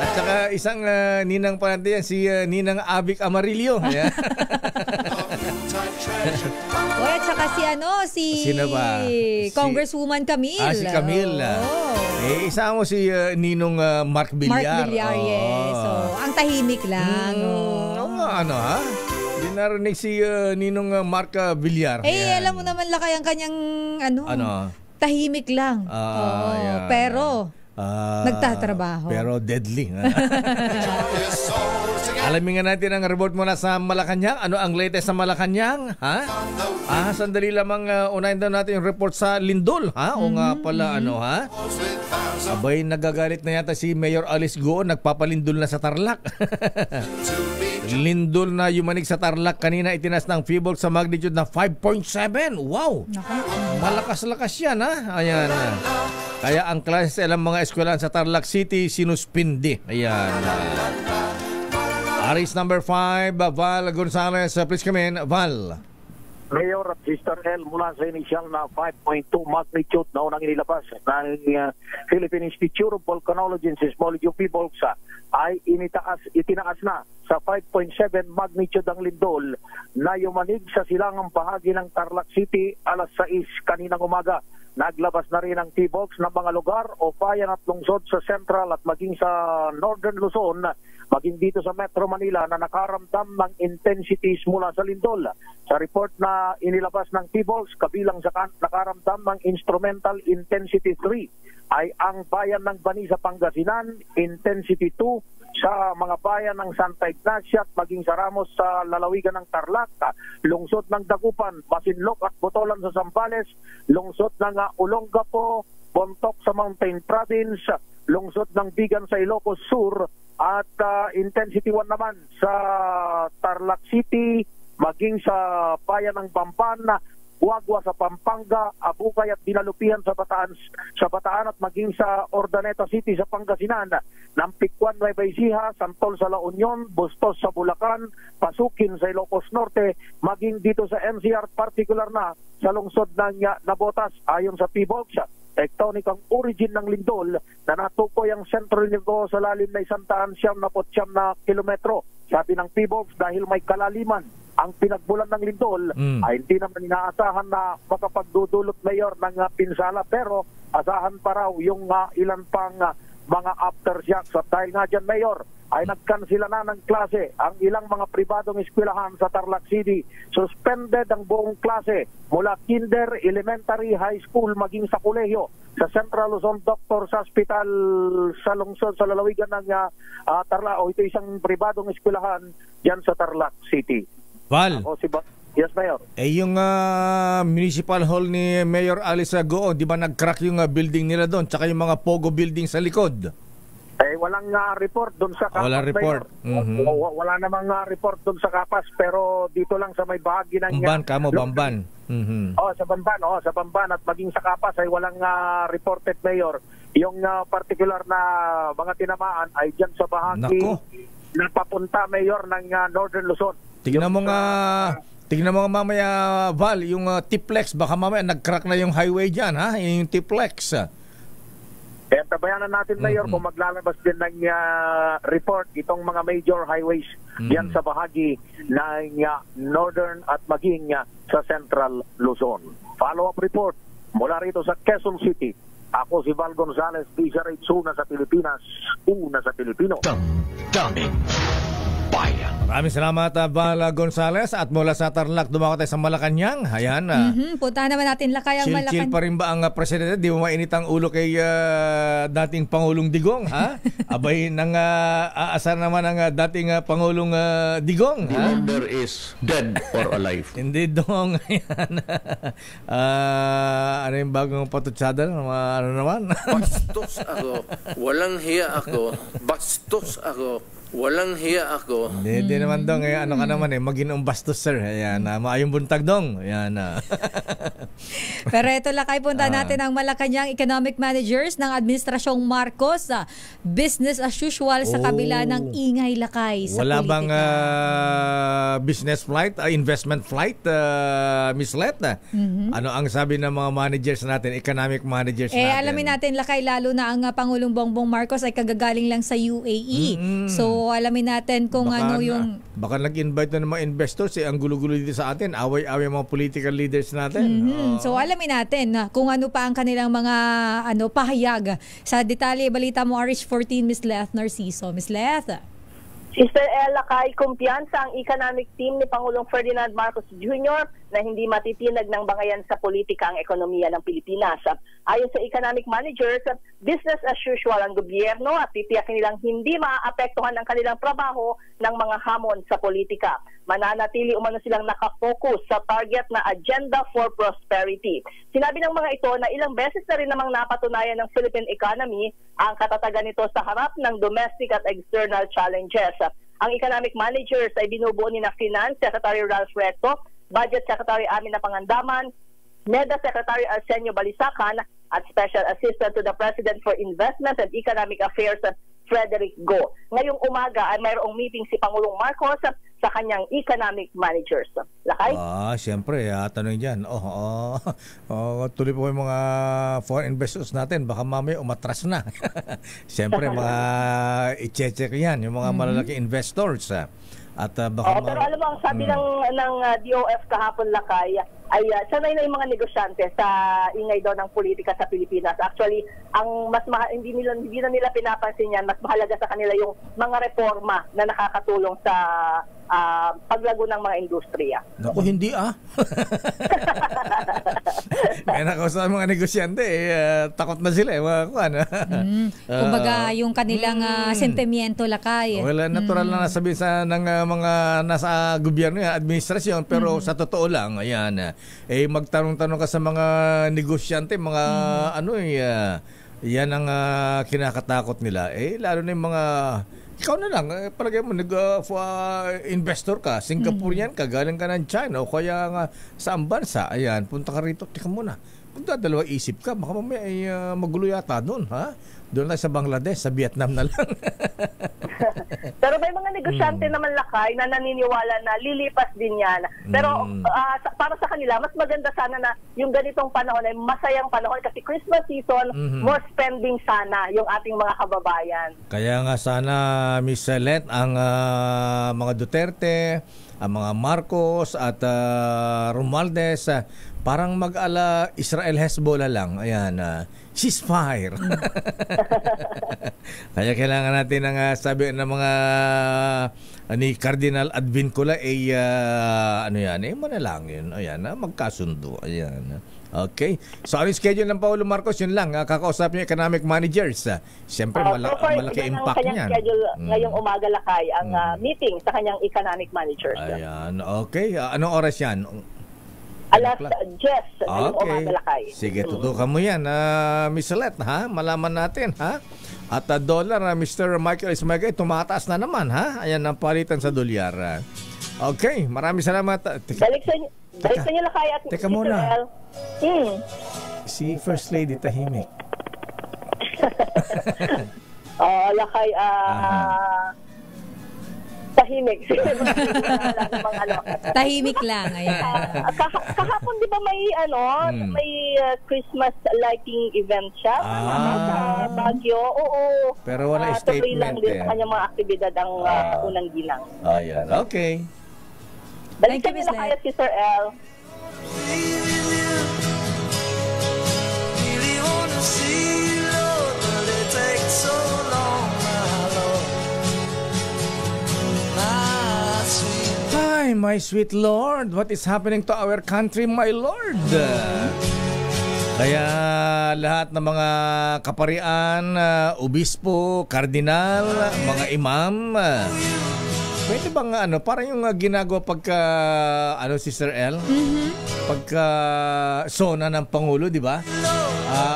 At saka isang Ninang pa natin yan, si Ninang Avic Amarillo. Ayan. At saka si Sino ba? Congresswoman Camille. Si Camille. Isa mo si Ninong Mark Villar. Mark Villar, yes. So, ang tahimik lang. Ano ha? Hindi narinig si Ninong Mark Villar. Alam mo naman lakay ang kanyang tahimik lang. Pero nagtatrabaho. Pero deadly. Alamin nga natin ang report mula sa Malacanang. Ano ang latest sa Malacanang? Ha? Sandali lamang unahin daw natin yung report sa Lindol. Ha? O nga pala, ha? Abay, nagagalit na yata si Mayor Alice Go. Nagpapalindol na sa Tarlac. Lindol na yumanig sa Tarlac. Kanina itinas ng Feeble sa magnitude na 5.7. Wow! Malakas-lakas yan, ha? Ayan. Kaya ang klase sa ilang mga eskwelahan sa Tarlac City sinuspindi. Ayan. Aris number 5, Val Gonzalez. Please come in, Val. Mayor Sister L mula sa initial na 5.2 magnitude na unang inilabas ng Philippine Institute of Volcanology and Seismology of Peoples ay itinaas na sa 5.7 magnitude ang lindol na yumanig sa silangang bahagi ng Tarlac City alas 6 kaninang umaga. Naglabas na rin ang T-box ng mga lugar o bayan at lungsod sa Central at maging sa Northern Luzon, maging dito sa Metro Manila na nakaramdam ng intensities mula sa lindol. Sa report na inilabas ng T-box, kabilang sa nakaramdam ng instrumental intensity 3 ay ang bayan ng Bani sa Pangasinan, intensity 2 sa mga bayan ng Santa Ignacia at maging sa Ramos sa lalawigan ng Tarlac, lungsod ng Dagupan, Masinloc at Botolan sa Zambales, lungsod ng Olongapo, Bontoc sa Mountain Province, lungsod ng Bigan sa Ilocos Sur at intensity 1 naman sa Tarlac City, maging sa bayan ng Bamban, Guagua sa Pampanga, Abukay at Dinalupihan sa Bataan at maging sa Ordaneta City sa Pangasinan, Nampikwan, Nueva Ecija, Santol sa La Union, Bustos sa Bulacan, Pasukin sa Ilocos Norte, maging dito sa NCR particular na sa lungsod ng Nabotas. Ayon sa T-box, tectonic ang origin ng lindol na natukoy ang sentro nito sa lalim na 190 na kilometro. Sabi ng T-box, dahil may kalaliman ang pinagbulan ng lindol ay hindi naman inaasahan na makapagdudulot mayor ng pinsala, pero asahan pa raw yung ilan pang mga aftershocks. At dahil nga dyan, mayor, ay nagkansila na ng klase ang ilang mga pribadong eskwelahan sa Tarlac City. Suspended ang buong klase mula kinder, elementary, high school, maging sa kolehiyo sa Central Luzon Doctors Hospital sa lungsod sa lalawigan ng Tarlac. Ito isang pribadong eskwelahan dyan sa Tarlac City. Val. Yes, Mayor. Yung municipal hall ni Mayor Alice Go, di ba nag-crack yung building nila doon, tsaka yung mga pogo building sa likod? Walang report doon sa Kapas. Walang report. Wala namang report doon sa Kapas, pero dito lang sa may bahagi ng Bamban. Sa Bamban at maging sa Kapas ay walang reported, Mayor. Yung particular na mga tinamaan ay dyan sa bahagi na papunta, Mayor, ng Northern Luzon. Tignan mo nga mamaya, Val, yung Tiplex, baka mamaya nag-crack na yung highway dyan, ha? Yung Tiplex. Kaya tabayanan natin, Mayor, kung maglalabas din ng report itong mga major highways diyan sa bahagi ng northern at maging sa central Luzon. Follow-up report mula rito sa Quezon City. Ako si Val Gonzalez, DZRH, una sa Pilipinas, una sa Pilipino. Daming bayan. Maraming salamat, Val Gonzalez. At mula sa Tarlac, dumako tayo sa Malacanang. Ayan. Puntahan naman natin Lakay ang Malacanang. Chill pa rin ba ang presidente? Di mo mainit ang ulo kay dating Pangulong Digong, ha? Abay, nang aasar naman ang dating Pangulong Digong, The ha? order is dead or alive. Hindi dong. Ayan. Ano yung bagong patutsada? Ano naman? Bastos ako. Walang hiya ako. Bastos ako. Walang hiya ako. Hindi naman dong. Ano ka naman maging bastos, sir. Ayan. Maayong buntag dong. Ayan. Pero ito Lakay, punta natin ang Malacanang Economic Managers ng Administrasyong Marcos. Business as usual sa kabila ng ingay Lakay sa wala politika. Bang business flight, investment flight, Miss Let? Ano ang sabi ng mga managers natin, economic managers natin? Alamin natin Lakay, lalo na ang Pangulong Bongbong Marcos ay kagagaling lang sa UAE. So alamin natin kung baka ano yung... Baka nag-invite na ng mga investors. Ang gulo-gulo dito sa atin. Away-away mga political leaders natin. So alamin natin kung ano pa ang kanilang mga pahayag. Sa detalye, balita mo, RH14, Miss Leth Narciso. Miss Leth. Sister El, Lakay, kumpiyansa ang economic team ni Pangulong Ferdinand Marcos Jr. na hindi matitinag ng bangayan sa politika ang ekonomiya ng Pilipinas. Ayon sa economic managers, business as usual ang gobyerno at titiyakin nilang hindi maaapektuhan ang kanilang trabaho ng mga hamon sa politika. Mananatili umano silang nakafocus sa target na Agenda for Prosperity. Sinabi ng mga ito na ilang beses na rin namang napatunayan ng Philippine economy ang katatagan nito sa harap ng domestic at external challenges. Ang economic managers ay binubuo ni na Finance Secretary Ralph Recto, Budget Secretary Amina Pangandaman, NEDA Secretary Arsenio Balisacan at Special Assistant to the President for Investment and Economic Affairs Frederick Go. Ngayong umaga ay mayroong meeting si Pangulong Marcos sa kanyang economic managers. Lakay? Siyempre, tanong dyan. Tuloy po yung mga foreign investors natin. Baka mamaya umatras na. Siyempre, mga i-check yan, yung mga malalaki investors. At baka pero alam mo, ang sabi ng DOF kahapon, Lakay, ay sanay na yung mga negosyante sa ingay daw ng politika sa Pilipinas. Actually, ang hindi na nila pinapansin yan, mas mahalaga sa kanila yung mga reforma na nakakatulong sa paglago ng mga industriya. Naku, hindi May nakausap mga negosyante, takot na sila. Kumbaga, yung kanilang sentimiento, Lakay. Well, natural na nasabihin ng mga nasa gobyerno, administrasyon, pero sa totoo lang, ayan, magtanong-tanong ka sa mga negosyante, mga yan ang kinakatakot nila. Lalo na yung mga ikaw na lang, palagay mo, investor ka, Singaporean ka, galing ka ng China, o kaya nga saan bansa, ayan, punta ka rito, tika muna, magdadalawa isip ka, baka mamaya ay magulo yata doon, ha? Doon lang sa Bangladesh, sa Vietnam na lang. Pero may mga negosyante naman, Lakay, na naniniwala na lilipas din yan. Pero para sa kanila, mas maganda sana na yung ganitong panahon ay masayang panahon kasi Christmas season, more spending sana yung ating mga kababayan. Kaya nga sana, Miss Let, ang mga Duterte, ang mga Marcos at Romualdez, parang mag-ala Israel-Hezbollah lang. Ayan, ceasefire. Kaya kailangan natin ang sabi ng mga ni Cardinal Advincula manalangin. Ayan, magkasundo. Ayan. Okay. So, ano yung schedule ng Paulo Marcos? Yun lang. Kakausap niyo economic managers. Siyempre, malaki impact niyan. Schedule ngayong umaga, Lakay, ang meeting sa kanyang economic managers. Ayan. Okay. Anong oras yan? Alas 10 ngayong umaga, Lakay. Sige, tutukan mo yan, Miss Let, ha? Malaman natin, ha? At dollar, Mr. Michael Ismagay, tumataas na naman, ha? Ayan ang palitan sa dolyar. Okay, maraming salamat. Balik sa inyo, Lakay, at teka muna. Si First Lady tahimik. Lakay, tahimik tahimik. Tahimik lang. Ayan. Kahapon di ba may Christmas lighting event siya sa Baguio? Oo. Pero wala tuloy lang statement din sa kanyang mga aktibidad ang unang ginang. Ayan, okay. Balikan niyo na kaya si Sir L. Hi, my sweet Lord. What is happening to our country, my Lord? Kaya lahat ng mga kaparian, obispo, kardinal, mga imam, pwede bang parang yung ginagawa pagka si Sir L? Pagka sona ng Pangulo, di ba?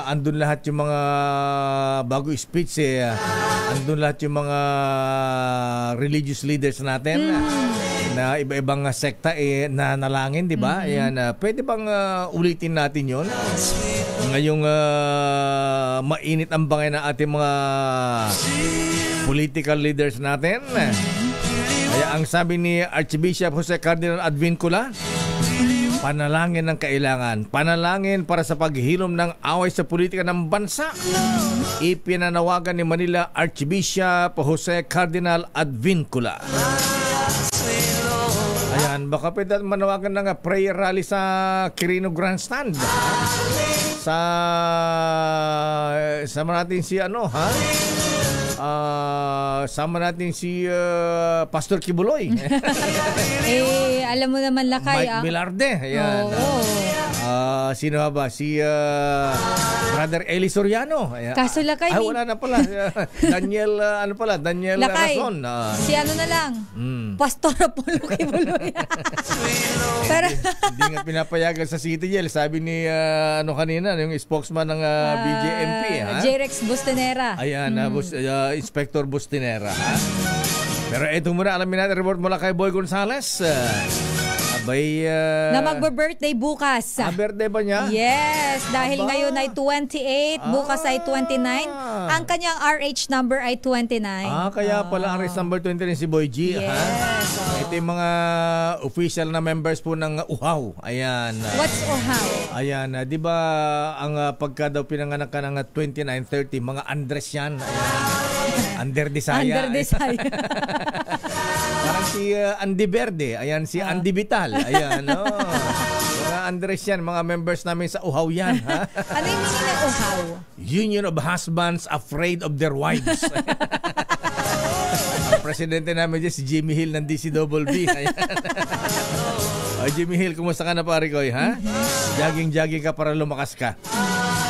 Andun lahat yung mga bago speech andun lahat yung mga religious leaders natin na iba-ibang sekta nanalangin, di ba? Ayan, pwede bang ulitin natin yon? Ngayong mainit ang bangay ng ating mga political leaders natin. Kaya ang sabi ni Archbishop Jose Cardinal Advincula, panalangin ng kailangan. Panalangin para sa paghilom ng away sa politika ng bansa. Ipinanawagan ni Manila Archbishop Jose Cardinal Advincula. Ayan, baka pwede manawagan ng prayer rally sa Quirino Grandstand. Sama natin si sama natin si Pastor Kibuloy. Alam mo naman Lakay. Mike Bilarde. Ayan. Sino ba? Si Brother Eli Soriano. Ayan. Kaso Lakay. Wala na pala. Daniel, Daniel Lakay. Rason. Si na lang. Pastor Apollo Kibuloy. Pero hindi nga pinapayagan sa City Jail. Sabi ni kanina, yung spokesman ng BJMP. J-Rex Bustenera. Ayan, Inspector Bustinera. Pero ito muna, alamin natin report mula kay Boy Gonzales. Na magbe-birthday bukas. Birthday ba niya? Yes, dahil ngayon ay 28, bukas ay 29. Ang kanyang RH number ay 29. Kaya pala ang RH number 29 si Boy G. Yes. Ito yung mga official na members po ng UHAW. Ayan. What's UHAW? Ayan, di ba ang pagka daw pinanganak ka ng 29-30, mga Andres yan. Ayan. Under Desaya. Parang si Andy Verde. Ayan, si Andy Vital. Ayan, mga Andres yan, mga members namin sa UHAW yan. Ano yung meaning ng UHAW? Union of Husbands Afraid of Their Wives. Ang presidente namin dyan, si Jimmy Hill ng DCWB. Ayan. Jimmy Hill, kumusta ka na pare ko? Jogging ka para lumakas ka.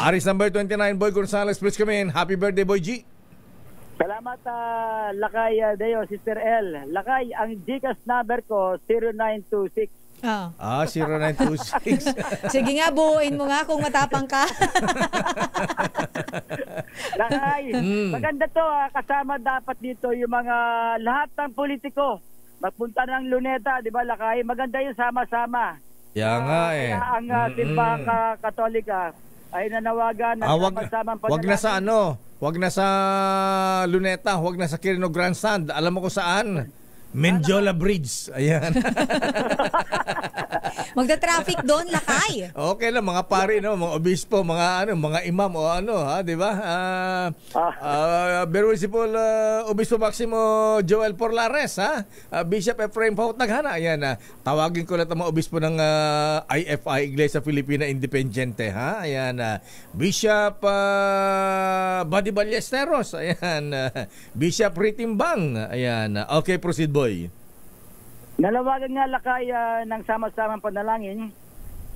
Aris number 29, Boy Gonzales, please come in. Happy birthday, Boy G. Salamat, Lakay Deo, Sister L. Lakay, ang GCash number ko, 0926. 0926. Sige nga, buuin mo nga kung matapang ka. Lakay, maganda to. Kasama dapat dito yung mga lahat ng politiko. Magpunta ng Luneta, di ba, Lakay? Maganda yung sama-sama. Kaya nga Kaya ang timbang Katolika ay nanawagan na sama-samang wag na sa wag na sa Luneta, wag na sa Quirino Grandstand. Alam mo kung saan? Mendiola Bridge. Ayan. Magda-traffic doon, Lakay. Okay lang, mga pari, mga obispo, mga imam o di ba? Very Municipal Obispo Maximo Joel Porlares, Bishop Ephraim Paut Naghana. Ayan, tawagin ko lahat ang mga obispo ng IFI, Iglesia Filipina Independiente, Ayan, Bishop Buddy Ballesteros. Ayan, Bishop Ritimbang. Ayan. Okay, proceed, Boy. Nalawagan nga, Lakay, ng sama-samang panalangin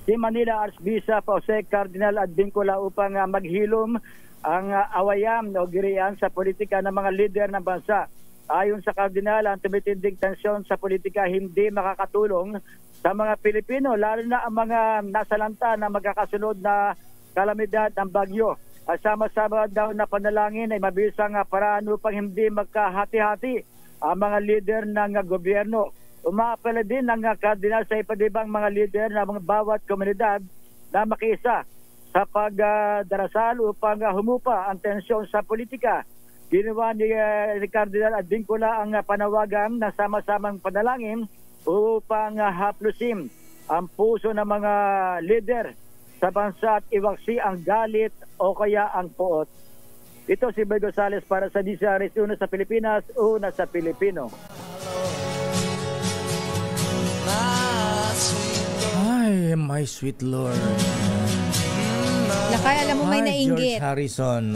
si Manila Archbishop Jose Cardinal Advincula upang maghilom ang awayam o girian sa politika ng mga lider ng bansa. Ayon sa Cardinal, ang tumitinding tensyon sa politika hindi makakatulong sa mga Pilipino, lalo na ang mga nasalanta na magkakasunod na kalamidad ng bagyo. Sama-sama daw na panalangin ay mabisang paraan upang hindi magkahati-hati ang mga lider ng gobyerno. Umaapela din ng kardinal sa iba't ibang mga lider ng mga bawat komunidad na makiisa sa pagdarasal upang humupa ang tensyon sa politika. ginawa ni Cardinal Advincula ang panawagan na sama-samang panalangin upang haplusin ang puso ng mga leader sa bansa at iwaksi ang galit o kaya ang puot. Ito si Boy Gonzales para sa DZRH, una sa Pilipinas, una sa Pilipino. Ay, my sweet Lord. Lakay, alam mo may nainggit. George Harrison.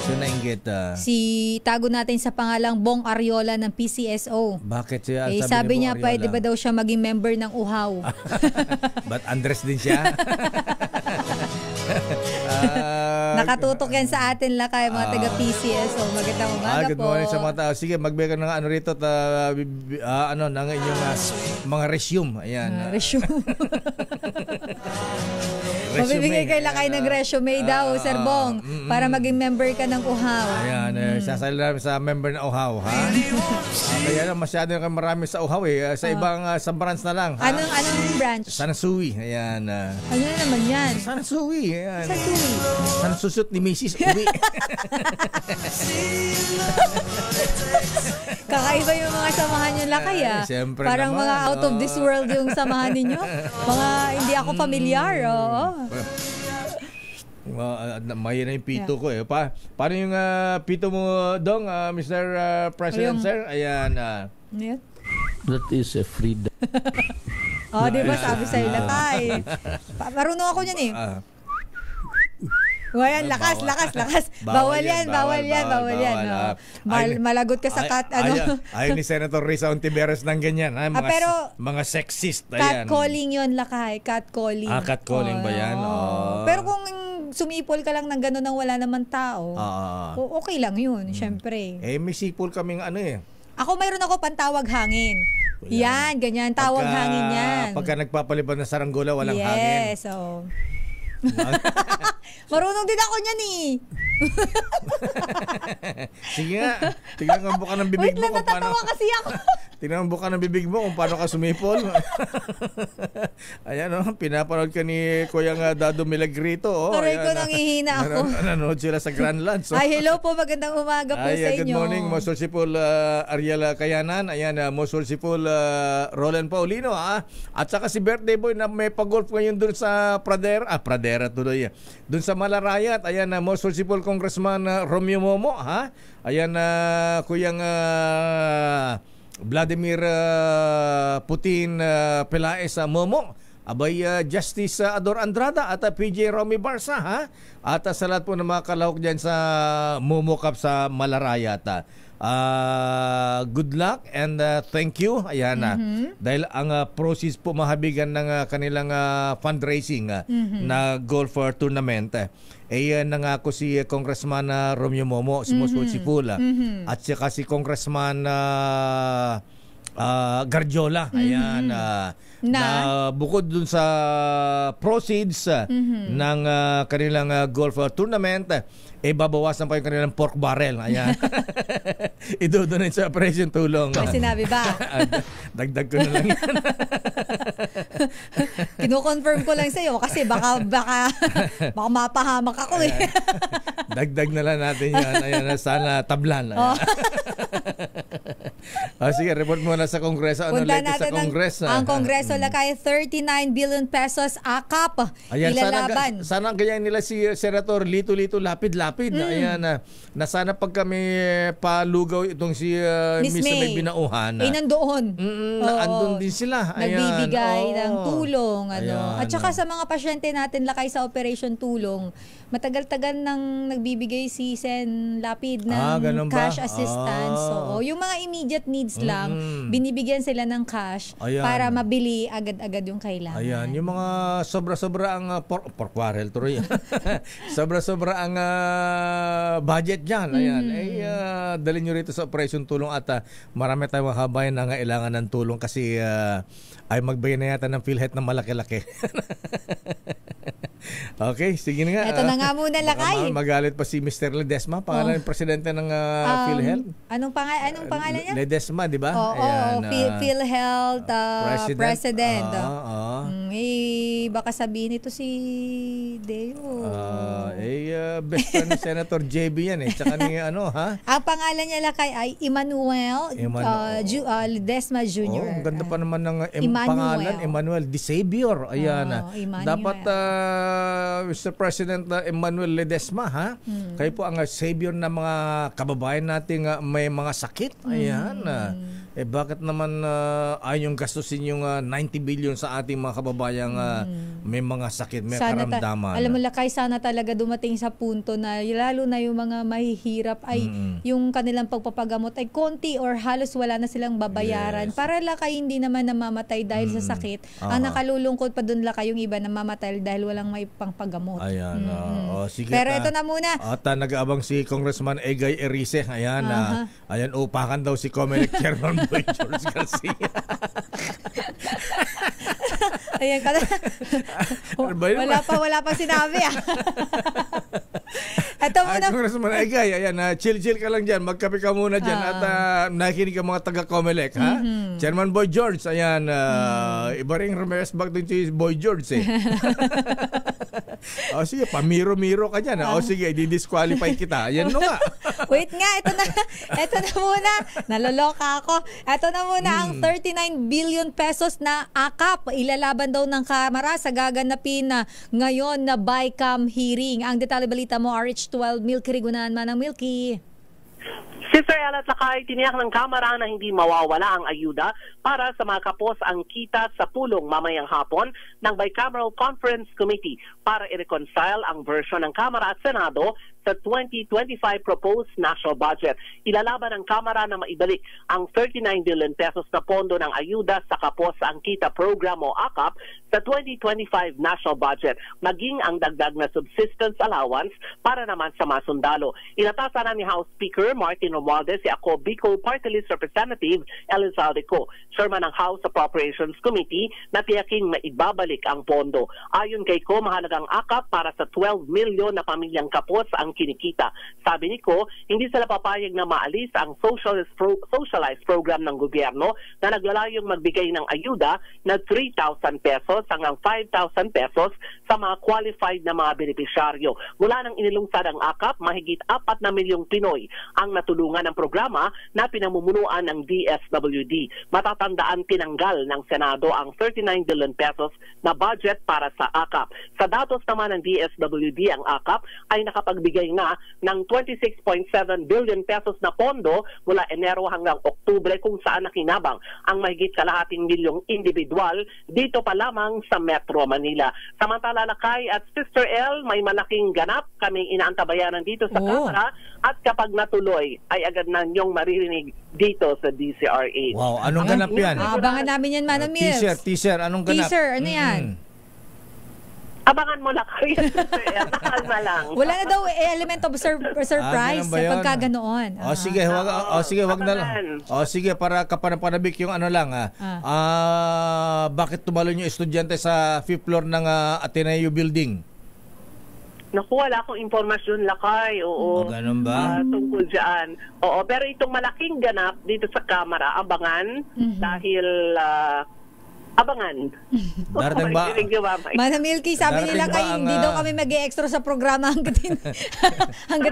Siya nainggit. Si tago natin sa pangalang Bong Ariola ng PCSO. Bakit siya? Sabi niya, pwede ba daw siya maging member ng UHAW? But Andres din siya? Nakatutok yan sa atin, Lakay, mga taga PCSO. Magandang umaga good po. morning sa mga tao. Sige, magbigay ka ng ano rito, ng inyong mga resume. Ayan. Resume. Mabibigay kay Lakay ng resume daw, Sir Bong, para maging member ka ng UHAW. Ayan, sasali namin sa member ng UHAW, ha? Kaya lang, masyado marami sa UHAW, eh. Sa ibang, sa branch na lang, ha? Anong branch? Sanasui, ayan. Ano na naman yan? Sanasui, ayan. Sanasui. Sansusut ni Mrs. Uwi. Kakaiba yung mga samahan nyo, Lakay, ah. Siyempre parang naman, mga out of this world yung samahan ninyo. Mga hindi ako familiar, oo. May na yung pito ko eh. Paano yung pito mo, Dong, Mr. President, sir? Ayan. That is a freedom. Di ba sabi sa'yo, Lakay? Marunong ako niyan eh. Ayan, lakas. Bawal yan. Malagot ka sa Ayaw ni Senator Risa Ontiveros ng ganyan. Mga sexist. Catcalling yun, Lakay. Catcalling. Catcalling ba yan? Pero kung sumipol ka lang ng gano'n nang wala naman tao, okay lang yun, syempre. May sipol kaming Ako mayroon ako pantawag hangin. Yan, ganyan. Tawag hangin yan. Pagka nagpapalipad ng saranggola, walang hangin. Yes, marunong din ako niyan eh. Sige nga. Tingnan ang buka ng bibig mo. Wait lang, natatawa kasi ako. Tingnan ang buka ng bibig mo kung paano ka sumipol. Ayan pinapanood ka ni Kuya Dado Milagrito. Aray ko, nangihina ako. Nanonood sila sa Grand Lands. Ay, hello po. Magandang umaga po sa inyo. Good morning. Most Sulsipol Ariela Kayanan. Ayan, most Sulsipol Roland Paulino. At saka si birthday boy na may pag-golf ngayon dun sa Pradera tuloy. Doon sa Malarayat, ayan na most Sulsipol Congressman Romeo Momo, ha? Ayan Kuyang Vladimir Putin Pelaez Momo. Abay Justice Ador Andrada at PJ Romy Barsa, ha? At sa lahat po ng mga kalahok dyan sa Momo Cup sa Malarayat. Good luck and thank you. Ayan dahil ang proceeds po mahabigan ng kanilang fundraising na golf tournament nangako si Congressman Romeo Momo, si Mosul Sipula at saka si Congressman Garjola. Ayan na bukod dun sa proceeds ng kanilang golf tournament, babawasan pa yung kanilang pork barrel. Ayan. Idodonate sa operation tulong. May sinabi ba? Dagdag ko na lang yan. Kino-confirm ko lang sa'yo kasi baka mapahamak ako eh. Dagdag na lang natin yan. Ayan, sana tablan. Sige, report muna sa Kongreso. Ano latest sa Kongreso? Ang Kongreso Lakay, 39 billion pesos akap. Ayan, ilalaban. Sana ganyan nila si Senator Lito Lapid. Ayan, na sana pag kami palugaw itong si Miss May Binauhan. Nandoon. Andun din sila. Nagbibigay ng tulong. At saka sa mga pasyente natin, Lakay, sa Operation Tulong, matagal-tagal nang nagbibigay si Sen Lapid ng cash assistance. So, yung mga immediate needs lang, binibigyan sila ng cash para mabili agad-agad yung kailangan. Ayan, yung mga sobra-sobra ang pork barrel, tuloy. Sobra-sobra ang budget dyan. Ayan, dalhin nyo rito sa Operation Tulong at marami tayong kabayan na kailangan ng tulong kasi ay magbayan na yata ng PhilHealth na malaki-laki. Okay, sige na nga. Ito na nga muna, Lakay. Magalit pa si Mr. Ledesma, pangalan ng presidente ng PhilHealth. Anong pangalan niya? Ledesma, di ba? PhilHealth President. baka sabihin ito si Deo. Best friend ni Senator JB yan eh. Tsaka ni ha? Ang pangalan niya lakay ay Emmanuel Ledesma Jr. Ang ganda pa naman ng pangalan, Emmanuel De Savior. Ayan. Dapat Mr. President Emmanuel Ledesma, ha? Kayo po ang savior ng mga kababayan nating may mga sakit. Ayan. Bakit naman ayaw yung gastusin yung 90 billion sa ating mga kababayang may mga sakit, may karamdaman? Alam mo lakay, sana talaga dumating sa punto na lalo na yung mga mahihirap ay yung kanilang pagpapagamot ay konti or halos wala na silang babayaran. Para lakay hindi naman namamatay dahil sa sakit. Ang nakalulungkot pa dun lakay yung iba namamatay dahil walang may pangpagamot. Ayan. Sige, pero ito na muna. At nag-aabang si Congressman Egay Erice. Ayan. Ayan, upakan daw si Comelec Chairman Boy George Garcia. Ayan ka na. Wala pa sinabi Ito muna. Congressman Egay, ayan, chill ka lang dyan. Magkape ka muna dyan at nakikinig ka mga taga-Comelec, ha? Chairman Boy George, ayan, iba rin Ramirez bag din si Boy George, eh. Sige, pamiro-miro ka dyan. Sige, di-disqualify kita. Ayan nga. Wait nga, ito na muna. Naloloka ako. Ito na muna ang 39 billion pesos na akap. Ilalaban daw ng Kamara sa gaganapin na ngayon na BICAM hearing. Ang detalye balita mo, RH12, Milky Rigunan, Manang Milky. Sister Ella Tlakay, tiniyak ng Kamara na hindi mawawala ang ayuda para sa mga kapos ang kita sa pulong mamayang hapon ng Bicameral Conference Committee para i-reconcile ang version ng Kamara at Senado sa 2025 proposed national budget. Ilalaban ng Kamara na maibalik ang 39 billion pesos na pondo ng ayuda sa kapos ang kita program o AKAP sa 2025 national budget, maging ang dagdag na subsistence allowance para naman sa mga sundalo. Inatasan na ni House Speaker Martin Romualdez si ako Bicol Party List Representative Elizalde Co, Chairman ng House Appropriations Committee, na tiyaking maibabalik ang pondo. Ayon kay Co, mahalagang AKAP para sa 12 milyon na pamilyang kapos ang kinikita. Sabi ni Co, hindi sila papayag na maalis ang socialized program ng gobyerno na naglalayong magbigay ng ayuda na 3,000 pesos hanggang 5,000 pesos sa mga qualified na mga benepisyaryo. Mula nang inilungsad ang AKAP, mahigit 4 na milyong Pinoy ang natulungan ng programa na pinamumunuan ng DSWD. Matatandaan, tinanggal ng Senado ang 39 billion pesos na budget para sa AKAP. Sa datos naman ng DSWD, ang AKAP ay nakapagbigay na ng 26.7 billion pesos na pondo mula Enero hanggang Oktubre, kung saan nakinabang ang mahigit kalahating milyong individual dito pa lamang sa Metro Manila. Samantala, Lakay at Sister L, may malaking ganap kaming inaantabayanan dito sa Kamara at kapag natuloy ay agad na niyong maririnig dito sa DCRH. Wow, anong ganap yan? Abangan namin yan, Manang Mills. Teaser, anong ganap? Teaser, ano yan? Abangan mo lang kayo. Nakalma lang. Wala na daw element of surprise sa pagkaganoon. Wag na lang. Sige, para kapanabik yung ano lang. Bakit tumalon yung estudyante sa 5th floor ng Ateneo Building? Naku, wala akong informasyon, Lakay. Oo. Ganun ba? Tungkol dyan. Oo, pero itong malaking ganap dito sa Kamara, abangan dahil abangan. Darating ba? Manang Milky, sabi nila kayo, hindi daw kami mag-e-extra sa programa hanggat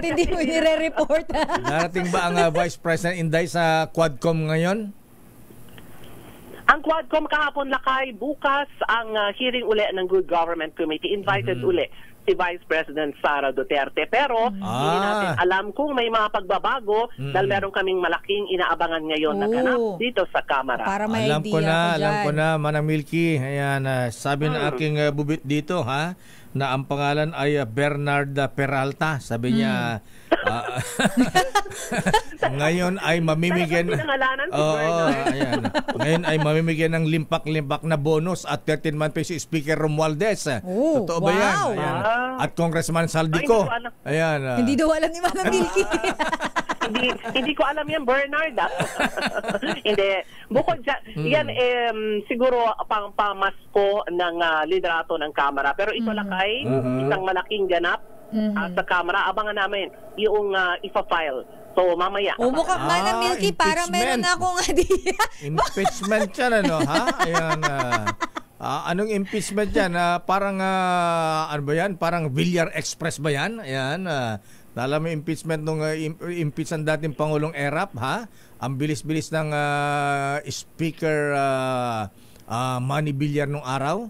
hindi mo nire-report. Darating ba ang Vice President Inday sa Quadcom ngayon? Ang Quadcom kahapon, Lakay, bukas ang hearing uli ng Good Government Committee. Invited uli si Vice President Sara Duterte. Pero hindi natin alam kung may mga pagbabago dahil meron kaming malaking inaabangan ngayon na ganap dito sa Kamara. Para may alam ko na, Manang Milky. Ayan, sabi ng aking bubit dito, ha, na ang pangalan ay Bernard Peralta. Sabi niya, ngayon ay mamimigyan ngayon ay mamimigyan ng limpak-limpak na bonus at 13-month pay si Speaker Romualdez. Totoo ba yan? Ayan. At Congressman Saldico. Ayan. Hindi daw alam ni Manang Milky. hindi ko alam yan, Bernard. Hindi. Bukod dyan, yan siguro pamasko ng liderato ng Kamara. Pero ito Lakay, isang malaking ganap sa Kamara. Abangan namin yung ipa-file. So, mamaya. Mukhang Manang Milky, para meron na akong idea. Impeachment yan, ano, ha? Ayan. Anong impeachment yan? Parang, ano ba yan? Parang Villar Express ba yan? Ayan. Alam mo impeachment nung impeach ang dating Pangulong Erap, ha? Ang bilis-bilis ng Speaker Manny Villar nung araw.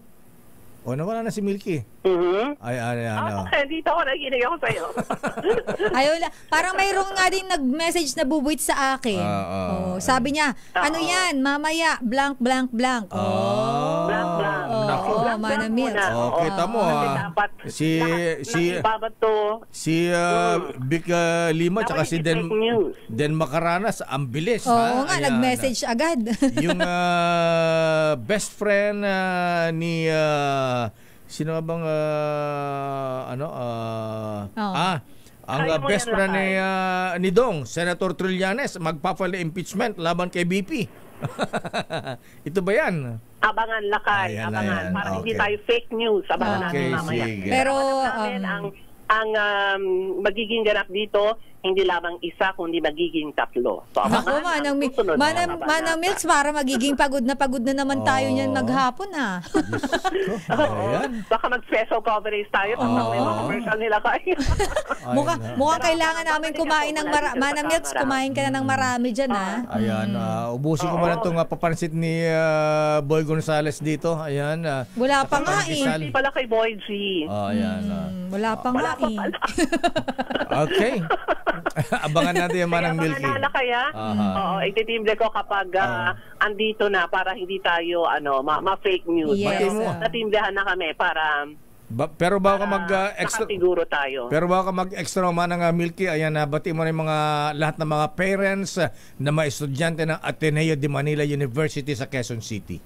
O, nawala na si Milky. Ay, dito ako, nakikinig ako sa'yo. Ayaw na. Parang mayroong nga din nag-message na bubuit sa akin. Sabi niya, ano yan, mamaya, blank, blank, blank. Blank, blank. Manamil. Kita mo, si Vic Lima, tsaka si Den Macaranas, ang bilis. Oo nga, nag-message agad. Yung best friend ni... sino bang ang best friend ni Dong, Senator Trillanes, magpa-file impeachment laban kay BP. Ito ba yan? Abangan, Lakay. Abangan. Para hindi tayo fake news. Abangan natin mamaya. Pero ang magiging ganap dito, hindi lamang isa, kundi magiging 3. So, ako, Manang Milks, para magiging pagod na naman tayo niyan maghapon, ha? Baka mag-special coverage tayo pag may mga commercial nila kayo. Mukhang kailangan namin kumain ng Manang Milks, kumain ka na ng marami dyan, ha? Ayan, ubusin ko muna itong papansit ni Boy Gonzales dito. Ayan. Wala pa nga eh. Hindi pala kay Boy G. Ayan. Wala pa nga eh. Okay. Abangan natin yung Manang Milky. Abangan na kaya? Oo, ititimbre ko kapag andito na para hindi tayo ma-fake news. Yes. Natimbrehan na kami para pero baka mag-extra siguro tayo. Pero baka mag-extra Manang Milky, ayan, bati mo na yung lahat ng mga parents na mga estudyante ng Ateneo de Manila University sa Quezon City.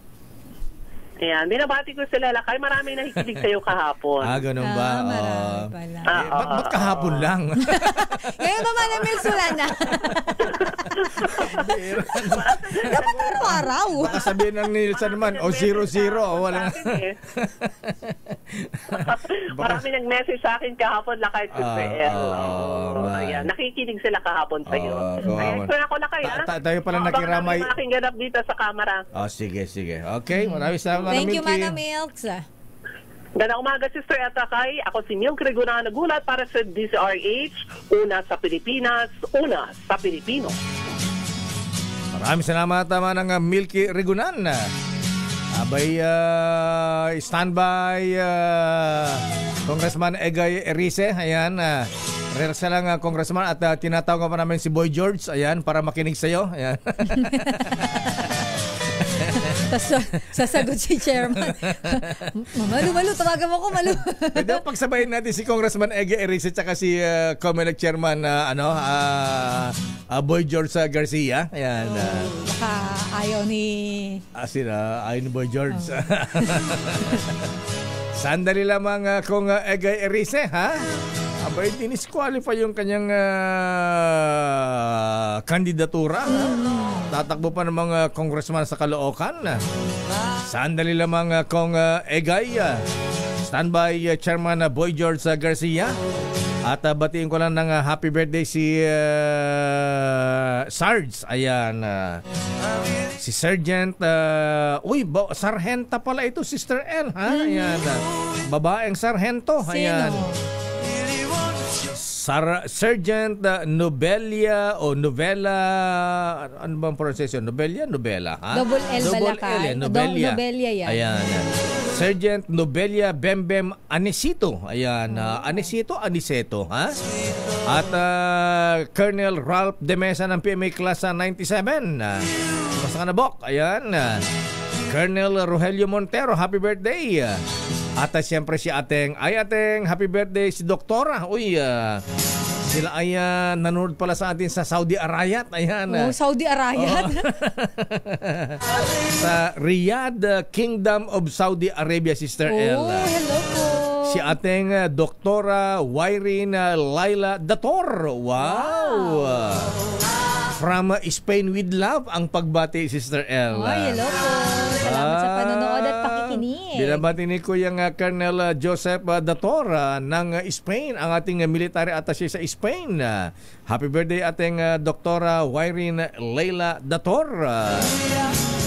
Ayan, binabati ko sila, Lakay. Maraming nakikinig sa'yo kahapon. Ganun ba? Marami pala. Ba't kahapon lang? Ngayon naman ang Milks, wala na. Dapat araw-araw. Baka sabihin ng Nielsen naman, 0-0. Wala. Maraming nag-message sa akin kahapon, Lakay. Ayan, nakikinig sila kahapon sa'yo. Ayan, ito na ako, Lakay. Tayo pala nakiramay. Baka aking ganap dito sa camera. Sige. Okay, maraming salamat. Thank you, Manang Milks. Gandang umaga, Sister Atakay. Ako si Milky Regunan, nagulat para sa DZRH. Una sa Pilipinas, una sa Pilipino. Maraming salamat, Manang Milky Regunan. Abay, standby, Congressman Egay Erice. Ayan, rehearsal lang, Congressman. At tinatawag pa namin si Boy George. Ayan, para makinig sa'yo. Ayan. Tapos sasagot si Chairman. Malu, tawagan mo ko, Malu. Pwede pagsabayin natin si Congressman Egay Erice at si Comelec Chairman Boy George Garcia. Ayan. Baka ayaw ni... ayaw ni Boy George. Sandali lamang kung Egay Erice, ha? Abay, dinisqualify yung kanyang kandidatura. Tatakbo pa ng mga congressman sa Caloocan. Sandali lamang kung Egay. Standby Chairman Boy George Garcia. At batiin ko lang ng happy birthday si Sarge. Ayan. Si Sergeant. Sargenta pala ito, Sister L. Ha? Ayan. Babaeng sarhento. Ayan. Sergeant Nobelia o Novella, ano bang proseso? Novella? Ha? Double L Nobelia. Nobelia yan. Ayan. Sergeant Nobelia Bembem Anisito. Ayan. Aniceto. Ha? At Colonel Ralph De Mesa ng PMA Class 97. Basta ka na, Bok. Ayan. Colonel Rogelio Montero, happy birthday. At siyempre si ating happy birthday si Doktora. Sila ay nanonood pala sa atin sa Saudi Arayat. Ayan. Saudi Arayat? Sa Riyadh, Kingdom of Saudi Arabia, Sister L. Hello po. Si ating Doktora Wyrene Laila Dator. Wow. From Spain with love ang pagbati, Sister L. Hello po. Salamat sa panonood at pakikinig. Binabati ni Kuyang Colonel Joseph Dator ng Spain, ang ating military attaché sa Spain. Happy birthday ating Doktora Wyrene Laila Dator.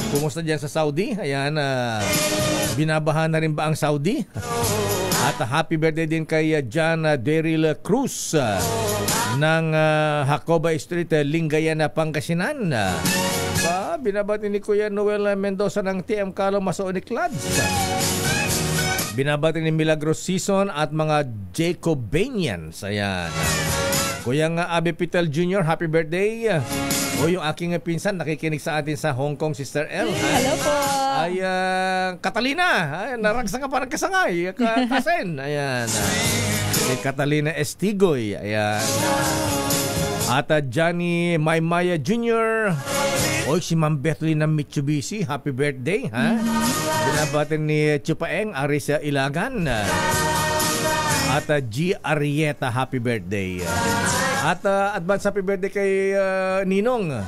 Kumusta dyan sa Saudi? Ayan, binabaha na rin ba ang Saudi? At happy birthday din kay John Daryl Cruz ng Hacoba Street, Lingayen, Pangasinan. Binabati ni Kuya Noel Mendoza ng TM Kalo Masonic Lads. Binabati ni Milagros Season at mga Jacobanians. Ayan. Kuyang Abe Pitel Jr., happy birthday. O yung aking pinsan nakikinig sa atin sa Hong Kong, Sister L. Hello po. Ay, Catalina. Ay, naragsa ka parang kasangay. Kasen. Ayan. Catalina Estigoy. Ayan. At Johnny Maymaya Jr. Oy, si Ma'am Bethlehem ng Mitsubishi, happy birthday, ha? Binabati ni Chupaeng Arisa Ilagan. At G. Arieta, happy birthday. At advance happy birthday kay Ninong.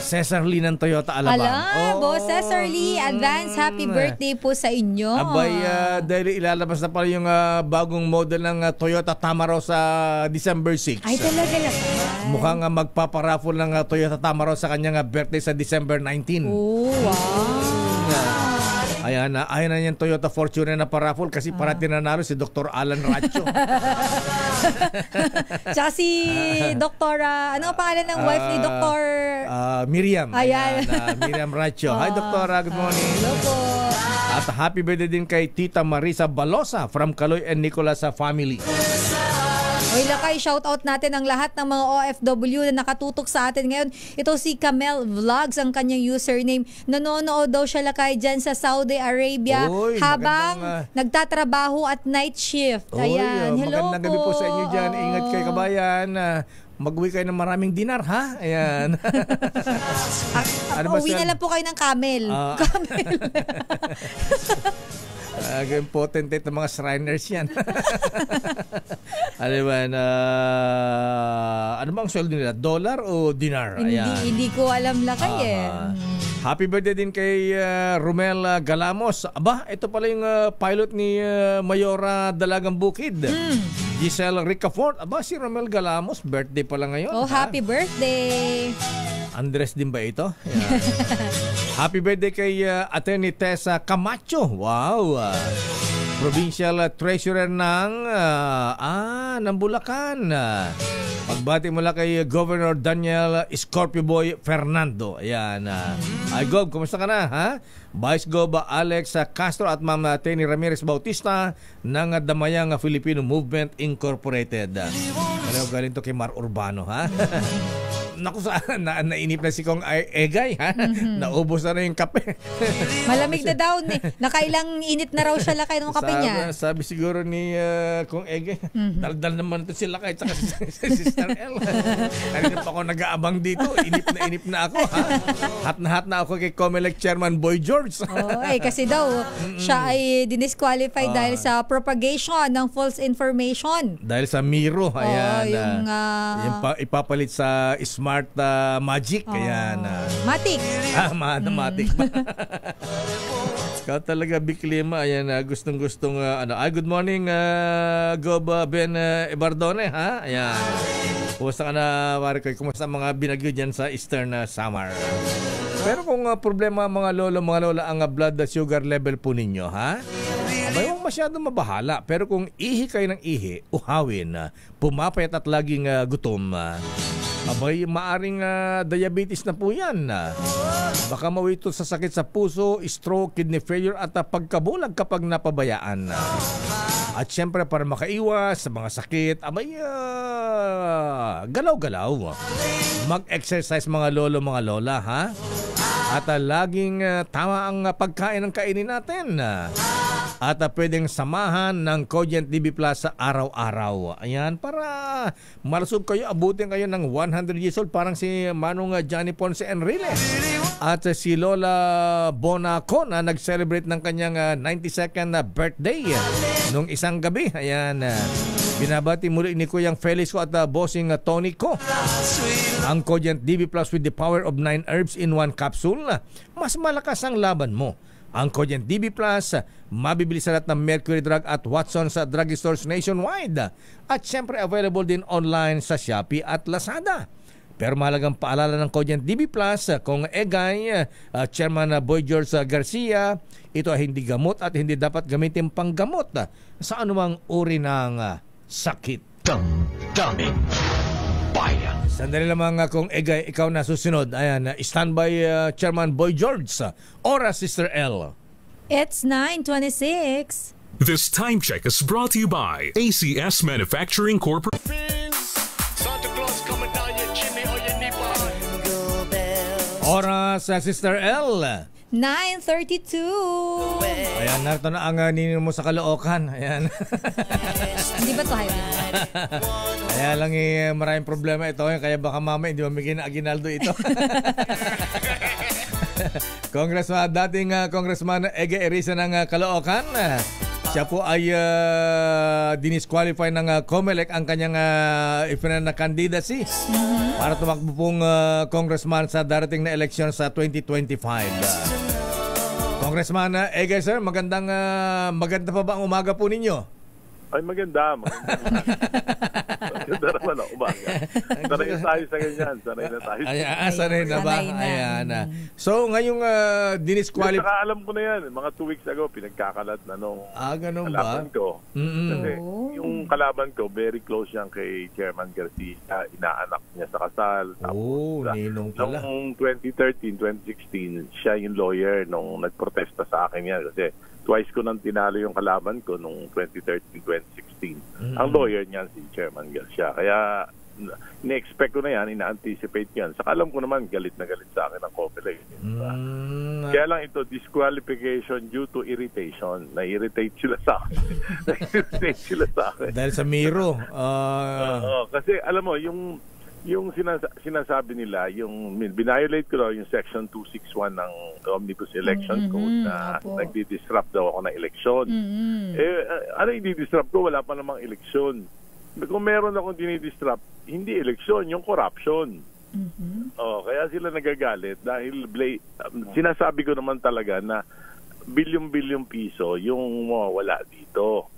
Cesar Lee ng Toyota Alabang. Boss Cesar Lee, advance happy birthday po sa inyo. Abay, dahil ilalabas na pala yung bagong model ng Toyota Tamaro sa December 6. Ay, talaga na pa. Mukhang magpaparaffle ng Toyota Tamaro sa kanyang birthday sa December 19. Oh, wow. Ayan na yung Toyota Fortuner na paraffle kasi para tinanalo si Dr. Alan Racho. Tsaka si Dr. ano ang pangalan ng wife ni Dr. Miriam. Ayan. Miriam Racho. Hi, Dr. Good morning. Hello po. At happy birthday din kay Tita Marisa Balosa from Kaloy and Nicolas family. Oy, Lakay, shoutout natin ang lahat ng mga OFW na nakatutok sa atin ngayon. Ito si Kamel Vlogs, ang kanyang username. Nanonood daw siya, Lakay, dyan sa Saudi Arabia. Oy, habang nagtatrabaho at night shift. Ayan, hello magandang gabi po sa inyo dyan. Ingat kayo, kabayan. Mag-uwi kayo ng maraming dinar, ha? Ayan. Uwi na lang po kayo ng camel. Camel. Important ng mga Shriners yan. Ano ba, ano bang sweldo nila? $1 o dinar? Ayan. Hindi ko alam, Lakay eh. Happy birthday din kay Romel Galamos. Aba, ito pala yung pilot ni Mayora Dalagang Bukid. Giselle Ricafort. Aba, si Romel Galamos, birthday pala ngayon. Oh, happy birthday. Andres din ba ito? Yeah. Happy birthday kay Attorney Tessa Camacho. Wow. Provincial Treasurer ng Bulacan. Pagbati mula kay Governor Daniel Scorpio Boy Fernando. Ayan. Ay, Gob, kumusta ka na? Ha? Vice Gob Alex Castro at Ma'am Tenny Ramirez Bautista ng Damayang Filipino Movement Incorporated. Ano galing to kay Mar Urbano, ha? Naku, nainip na si Kong Egay, ha? Naubos na yung kape. Malamig na daw. Nakailang init na raw siya, Lakay, ng kape niya. Sabi siguro ni Kong Egay, daldal naman ito si Lakay at si Sister L. Kanina pa ako nag-aabang dito. Inip na ako, ha? Hat na ako kay Comelec Chairman Boy George. Kasi daw, siya ay dinisqualified dahil sa propagation ng false information. Dahil sa Miro. Ayan. Yung ipapalit sa Smart Magic. Ayan. Matic. Matic. Ikaw talaga, Biklima. Ayan, gustong-gustong good morning, Gob Ben Ibardone, ha? Ayan. Kumusta ka na, Marikoy? Kumusta mga binagyo dyan sa Eastern Samar? Pero kung problema mga lola ang blood sugar level po ninyo, ha? Abay, huwag masyadong mabahala. Pero kung ihi kayo ng ihi, uhawin, pumapayat at laging gutom, abay, maaring diabetes na po yan. Baka mawito sa sakit sa puso, stroke, kidney failure at pagkabulag kapag napabayaan. At syempre, para makaiwas sa mga sakit, abay, galaw-galaw. Mag-exercise mga lolo, mga lola, ha? At laging tama ang pagkain ng kainin natin. At pwedeng samahan ng Cogent DB Plus sa araw-araw. Ayan, para malusog kayo, abutin kayo ng 100 years old, parang si Manong Johnny Ponce Enrile. At si Lola Bonaco na nag-celebrate ng kanyang 92nd birthday nung isang gabi. Ayan, binabati muli ni Kuyang Felix ko at bossing Tony ko ang Cogent DB Plus with the power of 9 herbs in 1 capsule. Mas malakas ang laban mo. Ang Cogent DB Plus, mabibili sa lahat ng Mercury Drug at Watson's drugstores nationwide. At syempre available din online sa Shopee at Lazada. Pero mahalagang paalala ng Cogent DB Plus kung Egay, Chairman Boy George Garcia, ito ay hindi gamot at hindi dapat gamitin panggamot sa anumang uri ng sakit. Damdamin Bayan. Sandali lamang kung Egay, ikaw na susunod. Ayan, standby Chairman Boy George. Oras, Sister L. It's 9:26. This time check is brought to you by ACS Manufacturing Corporation. Oras, Sister L. 9:32. Ayan, narito na ang ninyo mo sa Caloocan. Ayan. Hindi ba ito highway? Kaya lang maraming problema ito. Kaya baka mama hindi mamigay na Aguinaldo ito. Dating Congressman Ege Eriza ng Caloocan. Siya po ay dinisqualify ng COMELEC ang kanyang ipinanakandidasi para tumakbo pong congressman sa darating na eleksyon sa 2025. Congressman Ege, sir, maganda pa ba ang umaga po ninyo? Ay, maganda. Maganda naman ang umaga. Sanay na tayo sa ganyan. Sanay na tayo. Sanay na ba? Ayan. So, ngayong dinisqualify... Saka alam ko na yan. Mga 2 weeks ago, pinagkakalat na nung kalaban ko. Kasi yung kalaban ko, very close yan kay Chairman Garcia. Inaanak niya sa kasal. Ninong pala. Noong 2013, 2016, siya yung lawyer nung nagprotesta sa akin yan. Kasi twice ko nang tinalo yung kalaban ko nung 2013-2016. Ang lawyer niyan si Chairman Garcia. Kaya ina-expect ko na yan, ina-anticipate yan. Saka alam ko naman, galit na galit sa akin ang COMELEC. Kaya lang ito, disqualification due to irritation. Na-irritate sila sa akin. Dahil sa Miro. Kasi alam mo, yung sinasabi nila, yung binayolate ko daw yung Section 261 ng Omnibus Election Code na nagdi-disrupt daw ako ng eleksyon. Ano yung di-disrupt ko? Wala pa namang eleksyon. Kung meron akong dinidisrupt, hindi eleksyon, yung corruption. Kaya sila nagagalit dahil sinasabi ko naman talaga na bilyong-bilyong piso yung wala dito.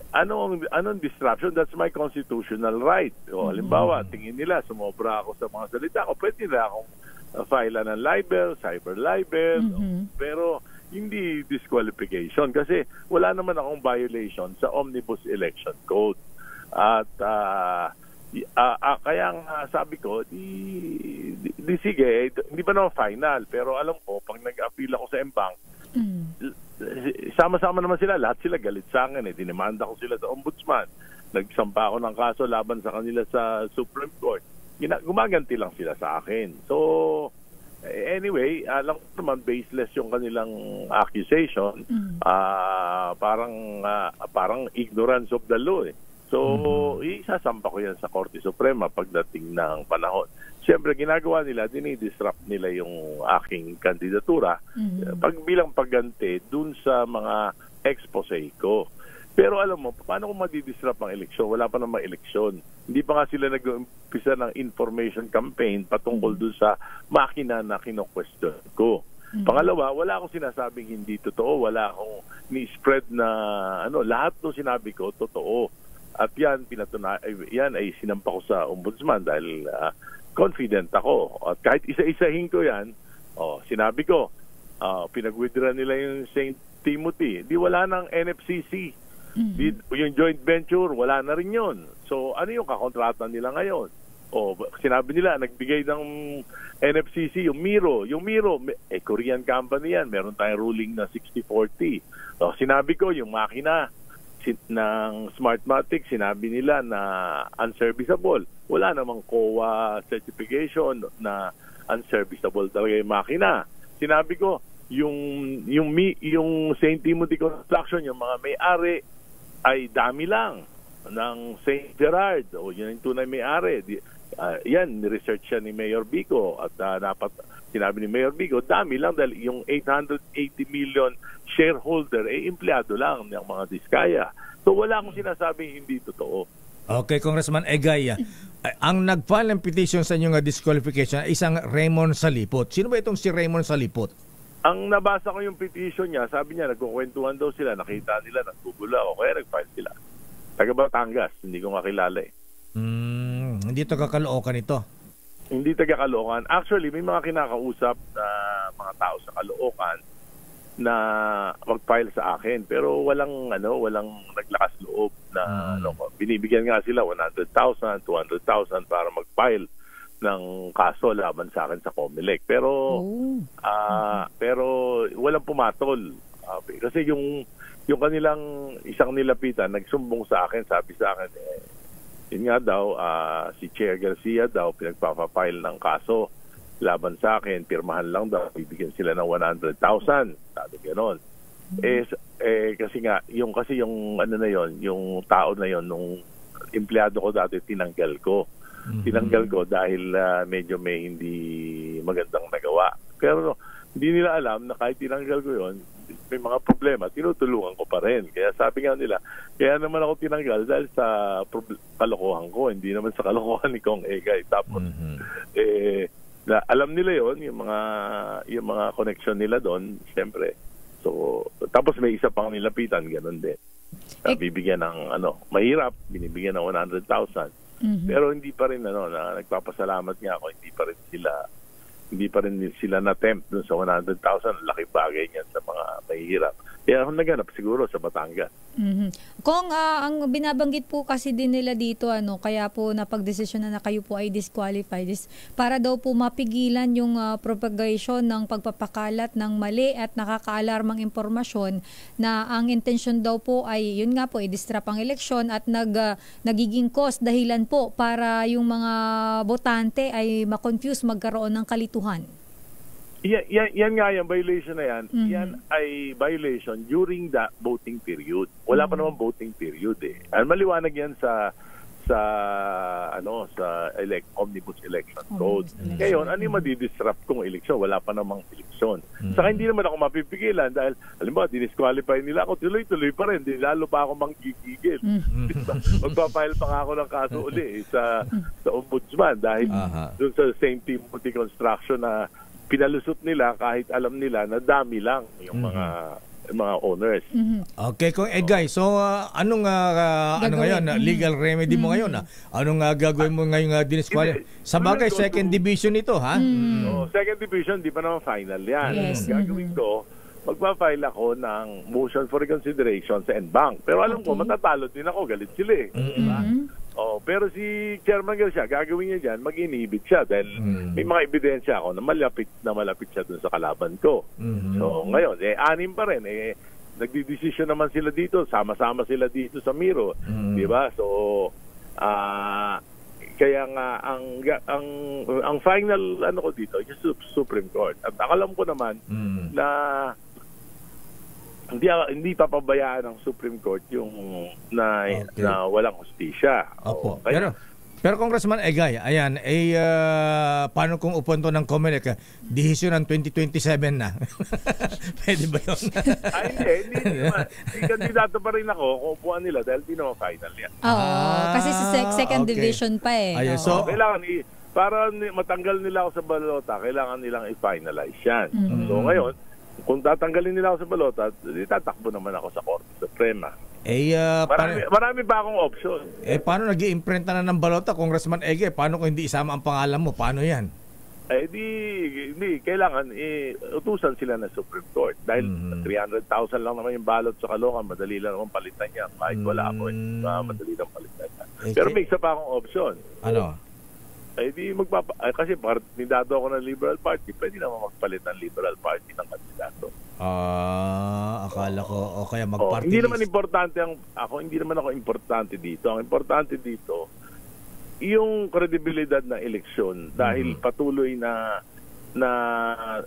Anong disruption? That's my constitutional right. Halimbawa, tingin nila, sumobra ako sa mga salita ko, pwede nila akong file ng libel, cyber libel, pero hindi disqualification kasi wala naman akong violation sa Omnibus Election Code. At kaya sabi ko, sige, hindi pa naman final, pero alam ko, pag nag-appeal ako sa embank, sama-sama naman sila, lahat sila galit sa akin dinemanda ko sila sa ombudsman, nagsampa ako ng kaso laban sa kanila sa Supreme Court, gumaganti lang sila sa akin. So anyway, alam ko naman baseless yung kanilang accusation. Parang ignorance of the law So isasampa ko yan sa Korte Suprema pagdating ng panahon. Siyempre, ginagawa nila, dinidisrupt nila yung aking kandidatura bilang pagganti dun sa mga expose ko. Pero alam mo, paano kung madidisrupt ang eleksyon? Wala pa namang eleksyon. Hindi pa nga sila nag-umpisa ng information campaign patungkol dun sa makina na kino-question ko. Pangalawa, wala akong sinasabing hindi totoo. Wala akong ni-spread na lahat ng sinabi ko, totoo. At yan, yan ay sinampa ko sa ombudsman dahil confident ako. At kahit isa-isahin ko yan, sinabi ko, pinag-withdraw nila yung St. Timothy. Di wala ng NFCC. Yung joint venture, wala na rin yun. So, ano yung kakontrata nila ngayon? Sinabi nila, nagbigay ng NFCC yung Miro. Yung Miro, Korean company yan. Meron tayong ruling na 60-40. Sinabi ko, yung makina ng Smartmatic, sinabi nila na unserviceable. Wala namang COA certification na unserviceable talaga yung makina. Sinabi ko, yung St. Timothy Construction, yung mga may-ari ay dami lang ng St. Gerard. Yun yung tunay may-ari. Yan, research siya ni Mayor Bico at dapat sinabi ni Mayor Bico, dami lang dahil yung 880 million shareholder empleyado lang ng mga Diskaya. So wala akong sinasabing hindi totoo. Okay, Congressman Egay, ang nag-file ng petition sa inyong disqualification ay isang Raymond Salipot. Sino ba itong si Raymond Salipot? Ang nabasa ko yung petition niya, sabi niya nagkukwentuhan daw sila, nakita nila, naggugulo ako, kaya nag-file sila. Taga Batangas, hindi ko makilala Hindi taga-Caloocan ito. Hindi taga-Caloocan. Actually, may mga kinakausap na mga tao sa Caloocan na mag-file sa akin, pero walang naglakas loob na binibigyan nga sila 100,000, 200,000 para mag-file ng kaso laban sa akin sa COMELEC. Pero pero walang pumatol. Kasi yung kanilang isang nilapitan nagsumbong sa akin, sabi sa akin yun nga daw, si Chair Garcia daw pinagpapafile ng kaso laban sa akin, pirmahan lang daw, bibigyan sila ng 100,000. Sabi gano'n. Kasi nga, yung yung tao na yon, nung empleyado ko dati, tinanggal ko. Tinanggal ko dahil medyo may hindi magandang nagawa. Pero hindi nila alam na kahit tinanggal ko yon, may mga problema, tinutulungan ko pa rin. Kaya sabi nga nila, kaya naman ako tinanggal dahil sa kalokohan ko, hindi naman sa kalokohan ni Kong Egay. Tapos, alam nila yon, yung mga connection nila doon, siyempre. So, tapos may isa pang nilapitan, ganun din. Bibigyan ng, mahirap, binibigyan ng 100,000. Pero hindi pa rin, na nagpapasalamat nga ako, hindi pa rin sila na-tempt dun sa 100,000. Laki bagay niyan sa mga mahihirap. Kaya ako naganap siguro sa Batangas. Kung ang binabanggit po kasi din nila dito, kaya po napagdesisyon na kayo po ay disqualified is para daw po mapigilan yung propagation ng pagpapakalat ng mali at nakakaalarmang impormasyon na ang intensyon daw po ay yun nga po, i-disrupt ang eleksyon at nagiging cause dahilan po para yung mga botante ay makonfuse, magkaroon ng kalituhan. Yan nga, yung violation na yan, yan ay violation during the voting period. Wala pa naman voting period eh. Maliwanag yan sa Omnibus Election Code. Ngayon, ano yung madidisrupt kong eleksyon? Wala pa namang eleksyon. Saka hindi naman ako mapipigilan dahil, halimbawa, dinisqualify nila ako, tuloy-tuloy pa rin. Lalo pa ako manggigigil. Magpapile pa nga ako ng kaso uli sa Ombudsman dahil dun sa St. Timothy Construction na pinalusot nila kahit alam nila na dami lang yung mga owners. Okay, Kung Egay, so anong ngayon, legal remedy mo ngayon? Anong gagawin mo ngayong dinisqualify? Sa bagay, second division ito, ha? Second division, di pa naman final yan. Yes. Gagawin ko, magpa-file ako ng motion for reconsideration sa NBank. Pero alam ko, matatalo din ako, galit sila eh. Diba? Pero si Chairman Garcia, gagawin niya dyan, mag-inhibit siya dahil may mga ebidensya ako na malapit siya dun sa kalaban ko. So ngayon, 6 pa rin. Nagdidesisyon naman sila dito, sama-sama sila dito sa Miro. Diba? So, kaya nga, ang final ko dito, is Supreme Court. At alam ko naman na hindi papabayaan ng Supreme Court yung na walang hustisya. Opo. Pero Congressman Egay, ayan, paano kung upunto ng COMELEC, desisyon ng 2027 na? Pwede ba yun? Hindi naman. Kandidato pa rin ako kung upuan nila dahil di naman final yan. Kasi sa second division pa eh. Ayan, so, kailangan para matanggal nila ako sa balota, kailangan nilang i-finalize yan. So ngayon, kung tatanggalin nila ako sa balota, tatakbo naman ako sa Korte Suprema. Marami pa akong option. Paano nag-i-imprenta na ng balota, Congressman Ege? Paano kung hindi isama ang pangalan mo? Paano yan? Hindi. Kailangan utusan sila ng Supreme Court. Dahil 300,000 lang naman yung balot sa Caloocan, madali lang naman palitan niya. Kahit wala ako, madali lang palitan niya. Pero may isa pa akong option. Ano? Kasi kandidato ako ng Liberal Party, pwede naman magpalit ng Liberal Party ng kandidato. Akala ko kaya mag-party hindi naman importante hindi naman ako importante dito. Ang importante dito yung kredibilidad ng eleksyon dahil patuloy na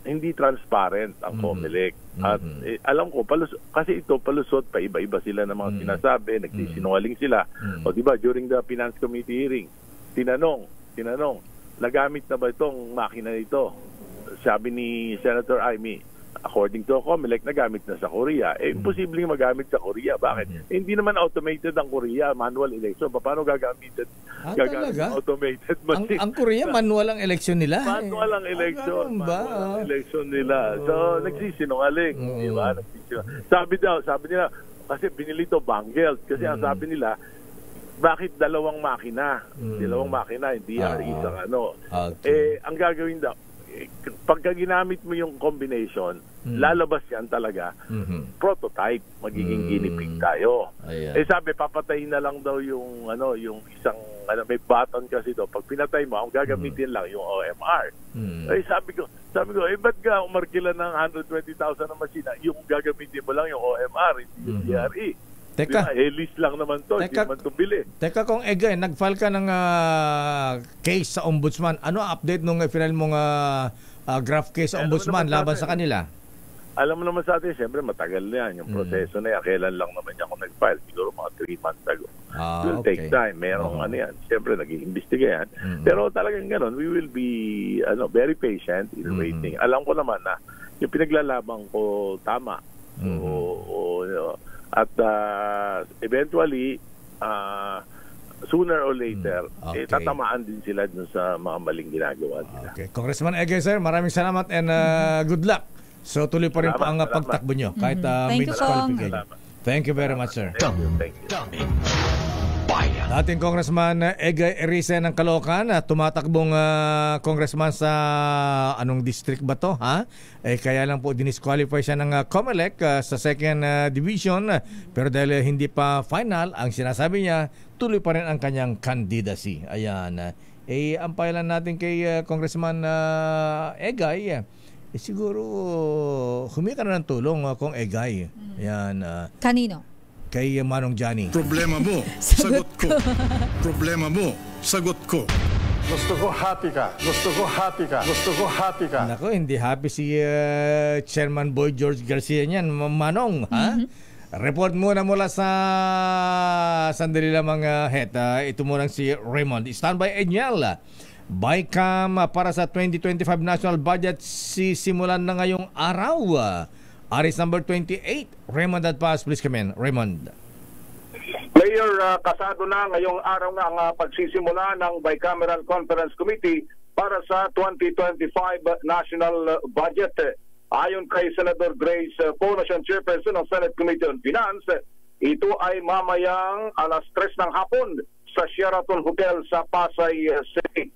hindi transparent ang COMELEC. At alam ko kasi ito palusot pa iba-iba sila ng mga sinasabi, nagsisinungaling sila. O di ba during the Finance Committee hearing, tinanong, nagamit na ba itong makina nito? Sabi ni Senator Amy, according to COMELEC, nagamit na sa Korea. Imposibleng magamit sa Korea. Bakit? Hindi naman automated ang Korea, manual election. Paano gagamitin? Automated machine. Ang Korea, manual ang election nila? Manual ang election. Manual ang election nila. So, nagsisinungaling. Sabi nila, kasi binili ito Bangelt. Kasi ang sabi nila, bakit dalawang makina? Dalawang makina, hindi isang ano. Ang gagawin daw, pagka ginamit mo yung combination, lalabas yan talaga. Prototype, magiging guinea pig tayo. Sabi, papatayin na lang daw yung yung isang may button kasi daw. Pag pinatay mo, ang gagamitin lang yung OMR. Sabi ko, ba't ka umarkila ng 120,000 na masina? Yung gagamitin mo lang yung OMR, hindi yung DRE. Teka, list lang naman to, hindi naman to bili. Teka, kung nag-file ka ng case sa ombudsman, ano update nung final mong graft case sa ombudsman laban sa kanila? Alam mo naman sa atin, siyempre matagal na yan. Yung proseso na yan, kailan lang naman yan kung nag-file. Siguro mga 3 months ago. It will take time. Merong yan. Siyempre, nag-iimbestiga yan. Pero talagang gano'n, we will be very patient in waiting. Alam ko naman na yung pinaglalaban ko tama. At eventually, sooner or later, tatamaan din sila dun sa mga maling ginagawa nila. Okay. Congressman Egay, sir, maraming salamat and good luck. So tuloy pa rin po ang pagtakbo nyo kahit may disqualification. Thank you very much, sir. Thank you. Dating Congressman Egay Erice ng Caloocan, tumatakbong congressman sa anong district ba to? Kaya lang po dinisqualify siya ng COMELEC sa second division, pero dahil hindi pa final, ang sinasabi niya, tuloy pa rin ang kanyang candidacy. Ayan. Ang pailan natin kay Congressman Egay, siguro humingi ka na ng tulong kung Egay. Ayan. Kanino? Kay Manong Johnny. Problema mo, sagot ko. Problema mo, sagot ko. Gusto ko happy ka. Gusto ko happy ka. Gusto ko happy ka. Nako, hindi happy si Chairman Boy George Garcia niyan, Manong. Report muna mula sa sandali lamang head. Ito muna si Raymond. Standby Enyel. BICAM para sa 2025 national budget sisimulan na ngayong araw. Aris number 28, Raymond Adpas, please come in. Raymond. Mayor, kasado na ngayong araw nga ang pagsisimula ng Bicameral Conference Committee para sa 2025 national budget. Ayon kay Senator Grace Ponacion, Chairperson ng Senate Committee on Finance, ito ay mamayang alas 3 ng hapon sa Sheraton Hotel sa Pasay City.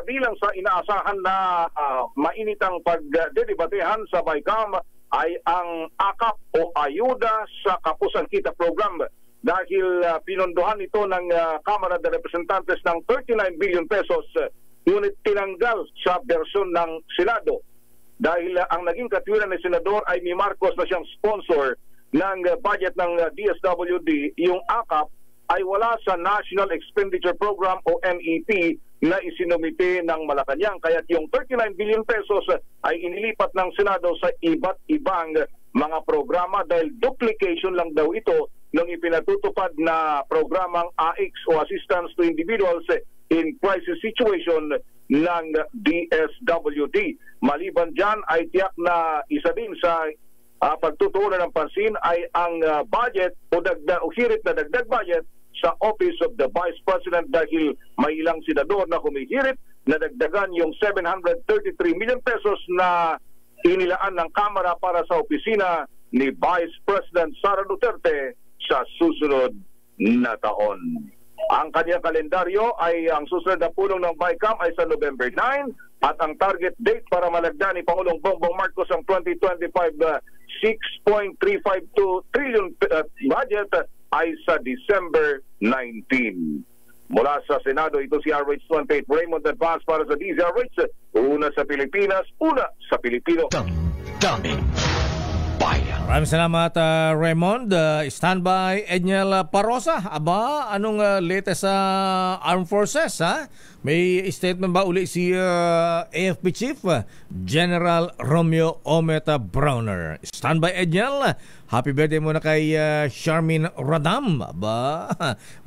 Bilang sa inaasahan na mainitang pagdedebatehan sa BICAM ay ang AKAP o Ayuda sa Kapusan Kita Program dahil pinondohan ito ng Kamara de Representantes ng 39 billion pesos ngunit tinanggal sa bersyon ng Senado dahil ang naging katwiran ng Senador ay ni Marcos na siyang sponsor ng budget ng DSWD. Yung AKAP ay wala sa National Expenditure Program o NEP na isinumite ng Malacanang. Kaya yung 39 billion pesos ay inilipat ng Senado sa iba't ibang mga programa dahil duplication lang daw ito ng ipinatutupad na programang AIX o Assistance to Individuals in Crisis Situation ng DSWD. Maliban dyan ay tiyak na isa din sa pagtutuunan ng pansin ay ang budget o hirit na dagdag budget sa Office of the Vice President dahil may ilang senador na humihirit na dagdagan yung 733 million pesos na inilaan ng Kamara para sa opisina ni Vice President Sara Duterte sa susunod na taon. Ang kanyang kalendaryo ay ang susunod na pulong ng BICAM ay sa November 9 at ang target date para malagda ni Pangulong Bongbong Marcos ang 2025 6.352 trillion budget ay sa December 19. Mula sa Senado, ito si RH28 Raymond Advance para sa DZRH. Una sa Pilipinas, una sa Pilipino. Daming bayan. Maraming salamat, Raymond. Standby, Edniel Parosa. Aba, anong latest sa Armed Forces? May statement ba uli si AFP Chief General Romeo Ometa Browner? Standby, Edniel. Happy birthday muna kay Charmin Radam. Aba,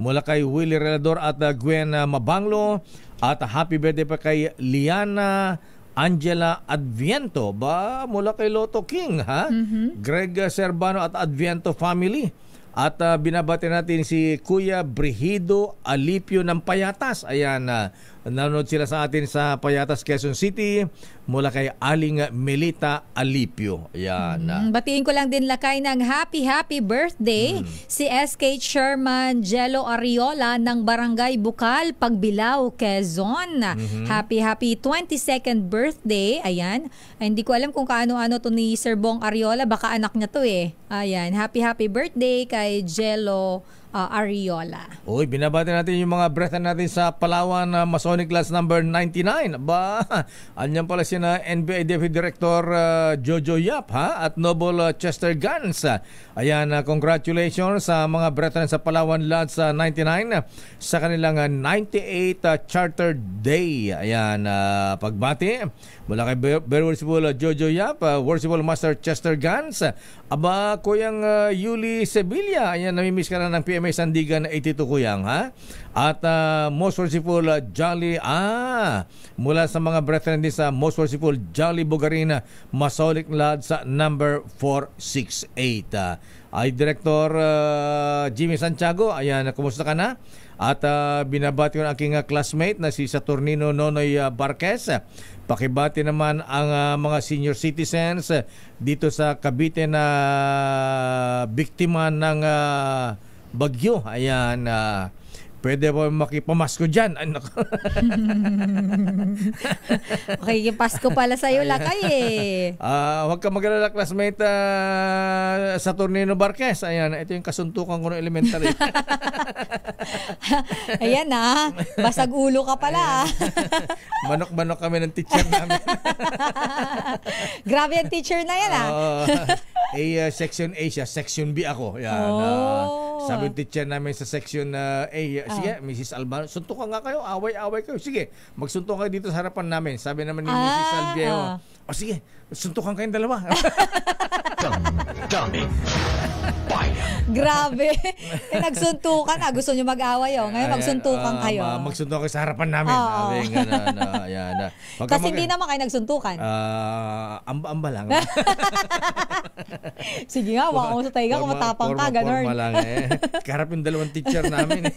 mula kay Willie Relador at Gwen Mabanglo. At happy birthday pa kay Liana Angela Adviento, ba mula kay Lotto King, Greg Servano at Adviento family. At binabati natin si Kuya Brigido Alipio ng Payatas. Ayan, Nanonood sila sa atin sa Payatas, Quezon City mula kay Aling Melita Alipio. Ayan. Batiin ko lang din lakay ng happy birthday si SK Chairman Jello Ariola ng Barangay Bukal, Pagbilao, Quezon. Happy 22nd birthday. Ayan. Ay, hindi ko alam kung kaano-ano to ni Sir Bong Ariola. Baka anak niya to eh. Ayan. Happy birthday kay Jello Ariola. Uy, binabati natin yung mga brethren natin sa Palawan, Masonic Class number 99. Ba, anyan pala si na NBI Deputy Director Jojo Yap at Noble Chester Gans. Ayan, congratulations sa mga brethren sa Palawan Lads 99 sa kanilang 98 Charter Day. Ayan, pagbati mula kay Very Worshipful Jojo Yap, Worshipful Master Chester Gans. Aba, Kuyang Yuli Sevilla. Ayan, namimiss ka na ng PMA Sandigan 82, Kuyang, ha? At Most Worshipful Jolly, mula sa mga brethren din sa Most Worshipful Jolly Bugarina Masonic Lads number 468. Ay Director Jimmy Santiago, ayan, kumusta ka na? At binabati ko ang aking classmate na si Saturnino Nonoy Barquez. Pakibati naman ang mga senior citizens dito sa Cavite na biktima ng bagyo. Ayan, pwede ba makipamasko dyan? Okay, yung Pasko pala sa'yo, lakay eh. Huwag ka mag-alala, classmate Saturnino Barquez. Ayan, ito yung kasuntukan ko ng elementary. Ayan basag ulo ka pala. Manok-manok kami ng teacher namin. Grabe ang teacher na yan Section A siya, Section B ako. Yan, sabi yung teacher namin sa Section A, sige, Mrs. Albano, suntukan nga kayo, away-away kayo. Sige, magsuntukan kayo dito sa harapan namin. Sabi naman ni Mrs. Albano, sige, suntukan kayong dalawa. Grabe. Nagsuntukan. Gusto nyo mag-away. Ngayon magsuntukan kayo. Magsuntukan kayo sa harapan namin. Kasi hindi naman kayo nagsuntukan. Amba lang. Sige nga, waka mo sa taiga kung matapang ka. Ganun. Forma lang Karap yung dalawang teacher namin.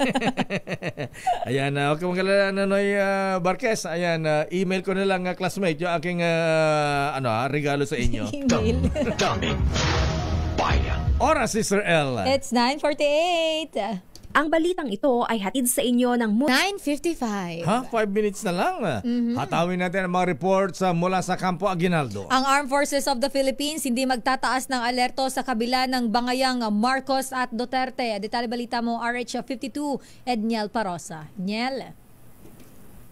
Ayan, huwag ka magalala, Nonoy Barquez. Ayan, email ko na lang, classmate, yung aking regalo sa inyo. Email. Oras, Sister L. It's 9:48. Ang balitang ito ay hatid sa inyo ng 9:55. 5 minutes na lang. Hatawin natin ang mga reports mula sa Campo Aguinaldo. Ang Armed Forces of the Philippines hindi magtataas ng alerto sa kabila ng bangayang Marcos at Duterte. Detalye balita mo, RH52, Edniel Parosa. Niel.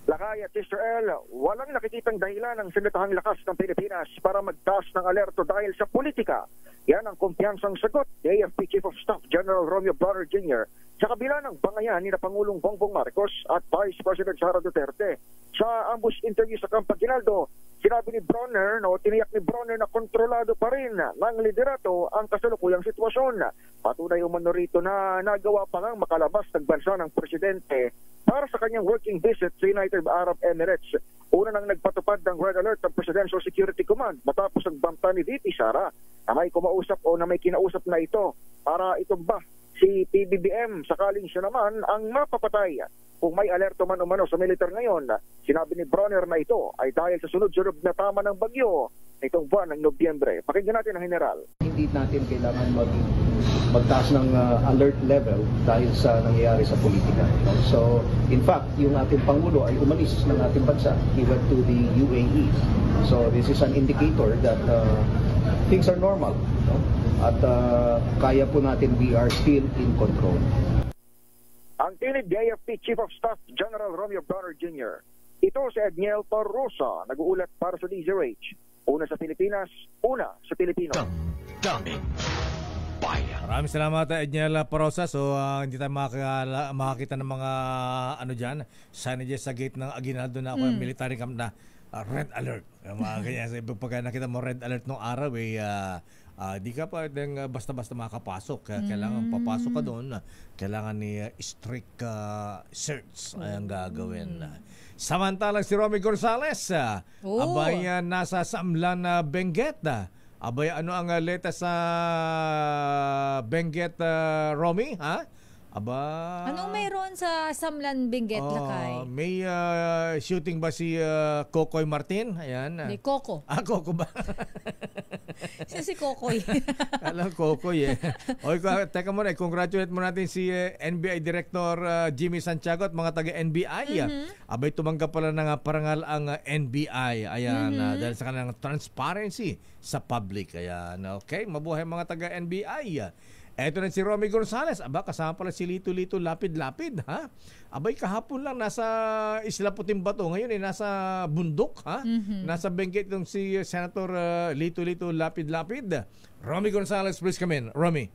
Lakay at Sister L, walang nakikitang dahilan ng sinatahang lakas ng Pilipinas para magtaas ng alerto dahil sa politika. Yan ang kumpiyansang sagot ni AFP Chief of Staff General Romeo Bronner Jr. sa kabila ng bangayan ni na Pangulong Bongbong Marcos at Vice President Sara Duterte. Sa ambush interview sa Campo Aguinaldo, sinabi ni Bronner, tiniyak ni Bronner na kontrolado pa rin ng liderato ang kasalukuyang sitwasyon. Patunay umano rito na nagawa pa ngang makalabas ng bansa ng presidente para sa kanyang working visit sa United Arab Emirates. Una nang nagpatupad ng red alert ng Presidential Security Command matapos ang banta ni VP Sara na may kumausap o na may kinausap na ito para itumba si PBBM sakaling siya naman ang mapapatay. Kung may alerto man umano sa militar ngayon, sinabi ni Bronner na ito ay dahil sa sunod-sunod na tama ng bagyo nitong buwan ng Nobyembre. Pakinggan natin ang General. Hindi natin kailangan magtaas ng alert level dahil sa nangyayari sa politika. So, in fact, yung ating Pangulo ay umalis ng ating bansa. He went to the UAE. So, this is an indicator that things are normal. At kaya po natin, we are still in control. Ang tinid ni AFP Chief of Staff General Romeo Bronner Jr. Ito si Edniel Parosa, nag-uulat para sa DZRH. Una sa Pilipinas, una sa Pilipino. Maraming salamat, Edniel Parosa. So, hindi tayo makakita ng mga signages sa gate ng Aguinaldo na ako, military camp na red alert. Mga ganyan. Pagka nakita mo red alert nung araw, di ka pa basta-basta makapasok. Kailangan papasok ka doon. Kailangan ni strict search ang gagawin. Samantalang si Romy Gonzales, abay nasa Samlan Benguet. Abay, ano ang leta sa Benguet, Romy? Aba. Anong mayroon sa Samlan Benguet, Lakay? May shooting ba si Kokoy Martin? Ayan. Hindi, Coco. Coco ba? si Kokoy. Alam, Kokoy eh. O, teka muna, congratulate mo natin si NBI Director Jimmy Santiago at mga taga-NBI. Abay, tumanggap pala ng parangal ang NBI. Ayan, dahil sa kanilang transparency sa public. Ayan, okay. Mabuhay mga taga-NBI. Eto na si Romy Gonzales. Aba, kasama pala si Lito Lapid-Lapid, ha? Abay, kahapon lang nasa Isla Puting Bato. Ngayon nasa bundok, ha? Nasa Benguet itong si Senator Lito Lapid-Lapid. Romy Gonzales, please come in. Romy.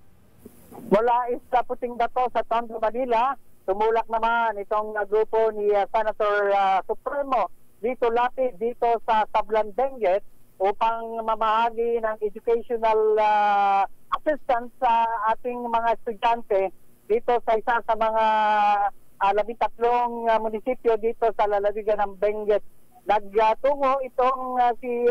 Mula Isla Puting Bato sa Tondo, Manila, tumulak naman itong grupo ni Senator Supremo Lito Lapid dito sa Sablan, Benguet upang mamahagi ng educational assistance sa ating mga estudyante dito sa isa sa mga 13 munisipyo dito sa lalawigan ng Benguet. Nagtungo itong si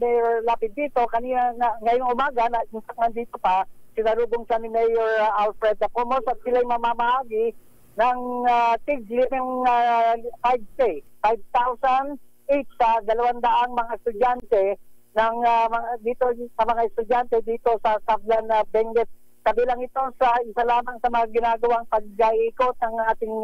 Mayor Lapid dito kanina ngayong umaga na nandito pa sinalubong siya ni Mayor Alfred Dacomos at sila'y mamamahagi ng tig-living 5,000 each sa 200 mga estudyante ng dito sa mga estudyante dito sa Sablan Benguet. Kabilang ito sa isa lamang sa mga ginagawang pag-iikot ng ating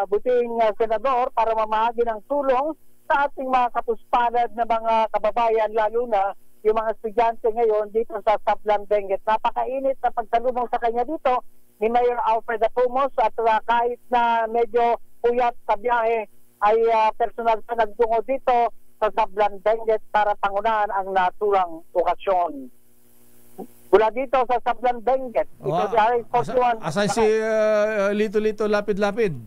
buting senador para mamahagi ng tulong sa ating mga kapuspanad na mga kababayan, lalo na yung mga estudyante ngayon dito sa Sablan Benguet. Napakainit na pagsalubong sa kanya dito ni Mayor Alfred Dacomos at kahit na medyo puyat sa biyahe ay personal pa nagtungo dito sa Sablan Benguet para pangunahan ang naturang okasyon. Mula dito sa Sablan Benguet, ito si RS41. Asan si Lito Lapid-Lapid?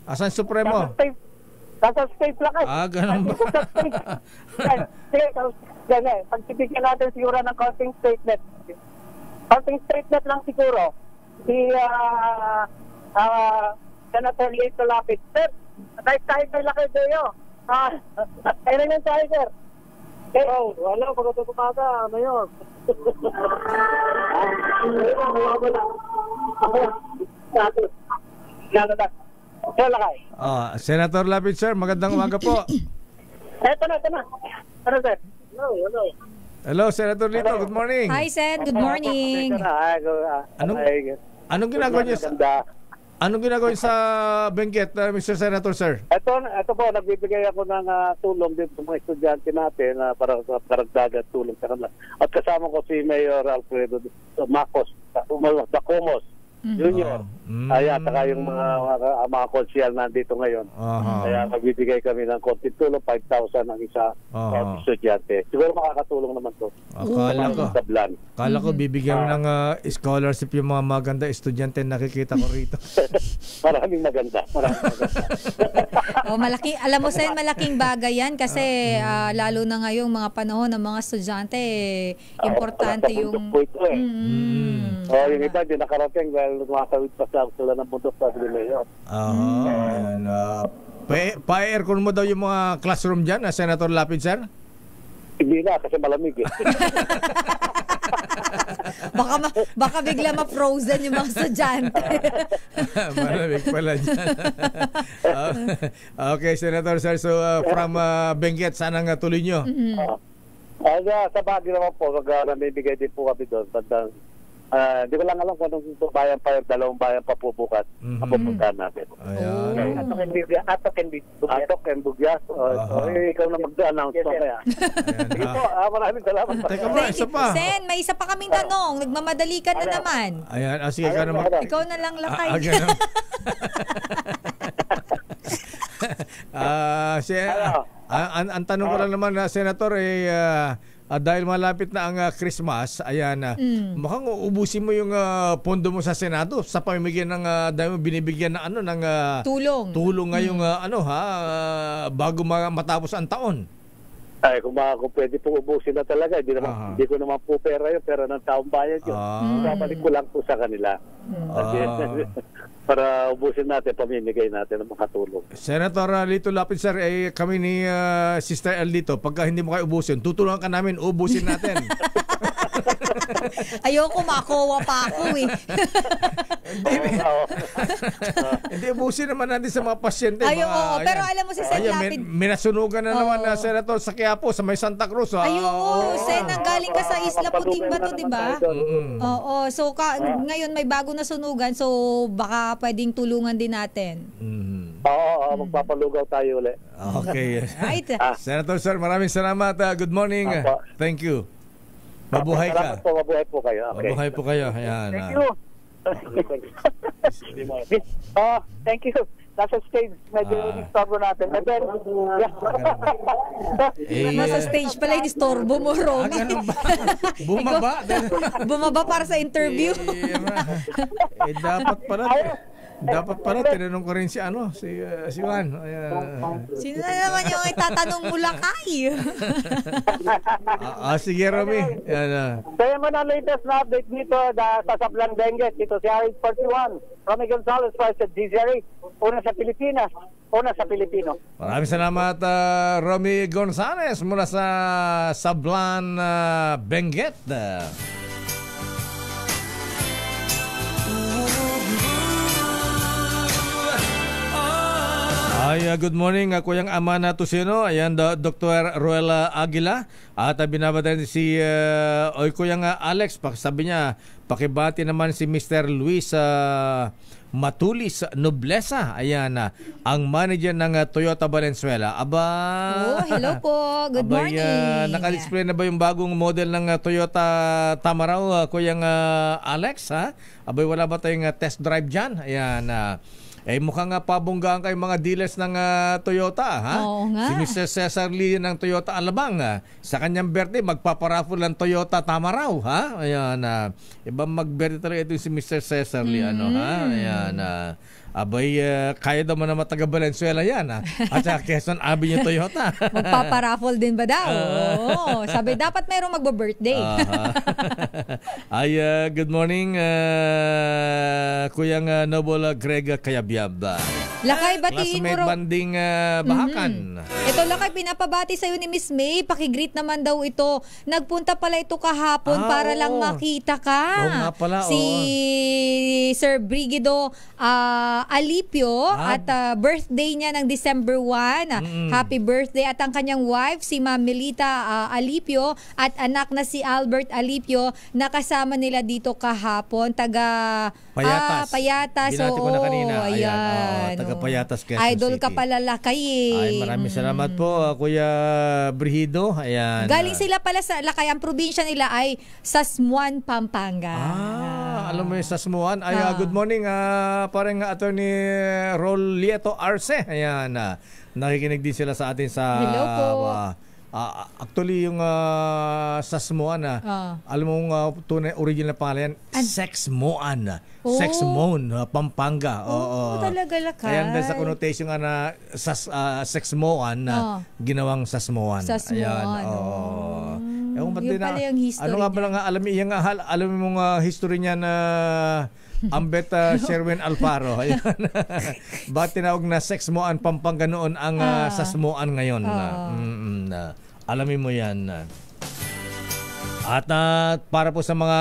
Asan Supremo? Nasa space lang. Ganun ba? Sige, pagsibigyan natin siguro ng counting statement. Counting statement lang siguro. Si Senator Lito Lapid. Sir, tayo may laki doyo. Kailan yung tayo, sir? Wala, pagkatutumaga. Ano yun? Senator Lapid, sir, magandang umaga po. Ito na. Ano, sir? Hello, Senator Lito. Good morning. Hi, Sen. Good morning. Anong ginagawa niyo Anong ginagawa sa Benguet, Mr. Senator, sir? Ito po, nagbibigay ako ng tulong din sa mga estudyante natin para sa karagdagan tulong sa kanila. At kasama ko si Mayor Alfredo Dacomos Junior. Ayan, saka yung mga konsyal nandito ngayon. Kaya nagbibigay kami ng konting tulong, 5,000 ang isa estudyante. Siguro makakatulong naman to. Kala ko bibigyan ng scholarship yung mga maganda estudyante nakikita ko rito. Maraming maganda. Malaki, alam mo Sen, malaking bagay yan kasi lalo na ngayong mga panahon ng mga estudyante, importante yung yung iba din nakarating dahil tumatawid pa sila ng bundok sa Mayor. Pa-aircon mo daw yung mga classroom dyan, Senator Lapid, sir? Hindi na, kasi malamig eh. baka bigla ma-frozen yung mga estudyante. Malamig pala dyan. Okay, Senator, sir. So, from Benguet, saan ang tuloy nyo? Sa Baguio naman po, namibigay din po kami doon. Di ko lang alam kung anong bayan pa, dalawang bayan pa po bukas ang pupuntahan natin. Atok and Bugyas. Ikaw na mag-announce pa kaya. Sige po, maraming salamat. Teka mo, isa pa. Sen, may isa pa kaming tanong. Nagmamadali ka na naman. Ayan, sige ka naman. Ikaw na lang lakay. Ang tanong ko lang naman, Senator, dahil malapit na ang Christmas, ayan, mukhang ubusin mo yung pondo mo sa Senado sa pamimigyan ng dahil mo binibigyan ng ng tulong ngayong bago matapos ang taon. Ay, kung pwede po ubusin na talaga, hindi ko naman po pera yun, pera ng taong bayan yun. Babalik ko lang po sa kanila. Para ubusin natin, pamimigay natin ng mga tulong. Senator Lito Lapid, sir, kami ni Sister El dito, pagka hindi mo kayo ubusin, tutulungan ka namin, ubusin natin. Ayoko, makowa pa ako eh. Hindi, ubusin naman natin sa mga pasyente. Oo, pero alam mo si Sen Lapid. May nasunugan na naman na Senator sa Quiapo, sa may Santa Cruz. Sen, galing ka sa Isla Puting Bato, di ba? Oo, so ngayon may bago na sunugan, so baka pwedeng tulungan din natin. Oo, magpapalugaw tayo ulit. Okay. Right. Senator Sir, maraming salamat. Good morning. Thank you. Mabuhay ka. Salamat po, mabuhay po kayo. Okay. Mabuhay po kayo. Ayan. Thank you. Thank you. Nasa stage, medyo disturbo natin. And then, nasa stage pala, disturbo mo, Romy. Bumaba. Bumaba para sa interview. Dapat pala tinanong ko rin si Juan. Sino na naman yung itatanong mo, Lakay? Sige, Romy. Kaya mo na latest na update dito sa Sablan Benguet. Ito si RH41. Romy Gonzalez para sa DZRH. Una sa Pilipinas. Una sa Pilipino. Maraming salamat, Romy Gonzalez mula sa Sablan Benguet. Good morning, Kuyang Amana Tusino. Ayan, Dr. Ruela Aguila. At binabatan si Kuyang Alex. Sabi niya, pakibati naman si Mr. Luis Matulis Noblesa. Ayan, ang manager ng Toyota Valenzuela. Hello po. Good morning. Naka-display na ba yung bagong model ng Toyota Tamaraw, Kuyang Alex? Wala ba tayong test drive dyan? Ayan, mukhang pabonggaan kayo mga dealers ng Toyota, ha? Oo nga. Si Mr. Cesar Lee ng Toyota Alabang, sa kanyang birthday, magpaparaffle ng Toyota Tamaraw, ha? Ayan, ibang mag-birthday talaga ito si Mr. Cesar Lee, ha? Ayan, kaya daw man na mataga Valenzuela yan, ha? At sa Quezon Avenue Toyota. Magpaparaffle din ba daw? Oo. Sabi, dapat mayroong magbo-birthday. Good morning, Kuyang Noble Greg Kayabyab. Lakay, batiin mo banding Bahakan. Ito, Lakay, pinapabati sa'yo ni Miss May. Pakigreet naman daw ito. Nagpunta pala ito kahapon para lang makita ka. Oo nga pala, si Sir Brigido Alipio at birthday niya ng December 1. Happy birthday. At ang kanyang wife, si Ma'am Melita Alipio, at anak na si Albert Alipio, nakasama nila dito kahapon. Taga Payatas. Binati ko na kanina. Ayan. Taga Payatas, Quezon Idol City. ka pala, Lakay. Maraming salamat po, Kuya Brigido. Ayan. Galing sila pala sa Lakay. Ang probinsya nila ay Sasmuan, Pampanga. Alam mo yung Sasmuan. Good morning, parang Attorney Rolieto Arce. Ayan, nakikinig din sila sa atin sa... Hello po. Actually, yung Sasmuan, alam mo tunay original pangalan, Sexmoan. Sexmoan, Pampanga. Talaga, Lakay. Kaya dahil sa connotation na Sexmoan, ginawang Sasmuan. Sasmuan. Yung pala yung history. Ano nga ba lang alam mo yung history niya na Ambet Sherwin Alfaro. Ayan. Bakit tinawag na Sexmoan Pampanga noon ang Sasmuan ngayon? Alamin mo yan. At para po sa mga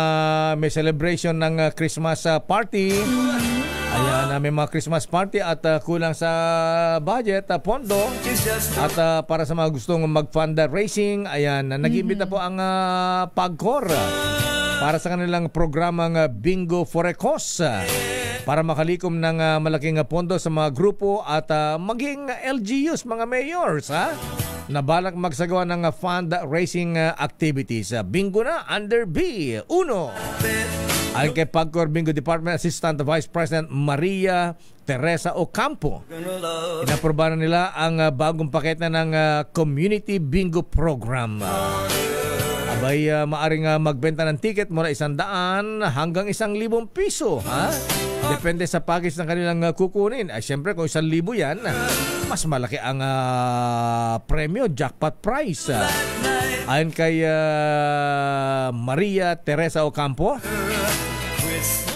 may celebration ng Christmas party, ayan, may mga Christmas party at kulang sa budget, pondo. At para sa mga gustong mag-fundraising, ayan, nag-imbita po ang PAGCOR para sa kanilang programang Bingo for a Cause, para makalikom ng malaking pondo sa mga grupo at maging LGUs, mga mayors, na balak magsagawa ng fundraising activities. Bingo na under B1. Ayon kay PAGCOR Bingo Department Assistant Vice President Maria Teresa Ocampo, inaprobahan nila ang bagong pakete ng Community Bingo Program. Maaring magbenta ng ticket mula 100 hanggang 1,000 piso. Depende sa package ng kanilang kukunin. Siyempre, kung 1,000 yan, mas malaki ang premyo, jackpot prize. Ayon kay Maria Teresa Ocampo,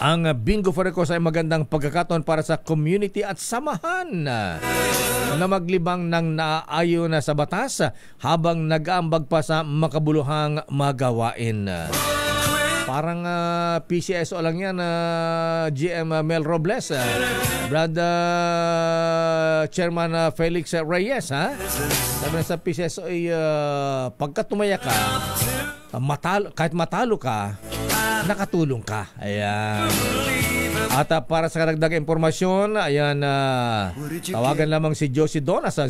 ang Bingo for a Cause ay magandang pagkakataon para sa community at samahan na maglibang ng naaayon na sa batas habang nag-aambag pa sa makabuluhang magawain. Parang PCSO lang yan, GM Mel Robles, Brad Chairman Felix Reyes, ha? Sabi na sa PCSO ay pagka tumaya ka, kahit matalo ka, nakatulong ka. Ayan. At para sa karagdag impormasyon, ayan, tawagan lamang si Josie Dona sa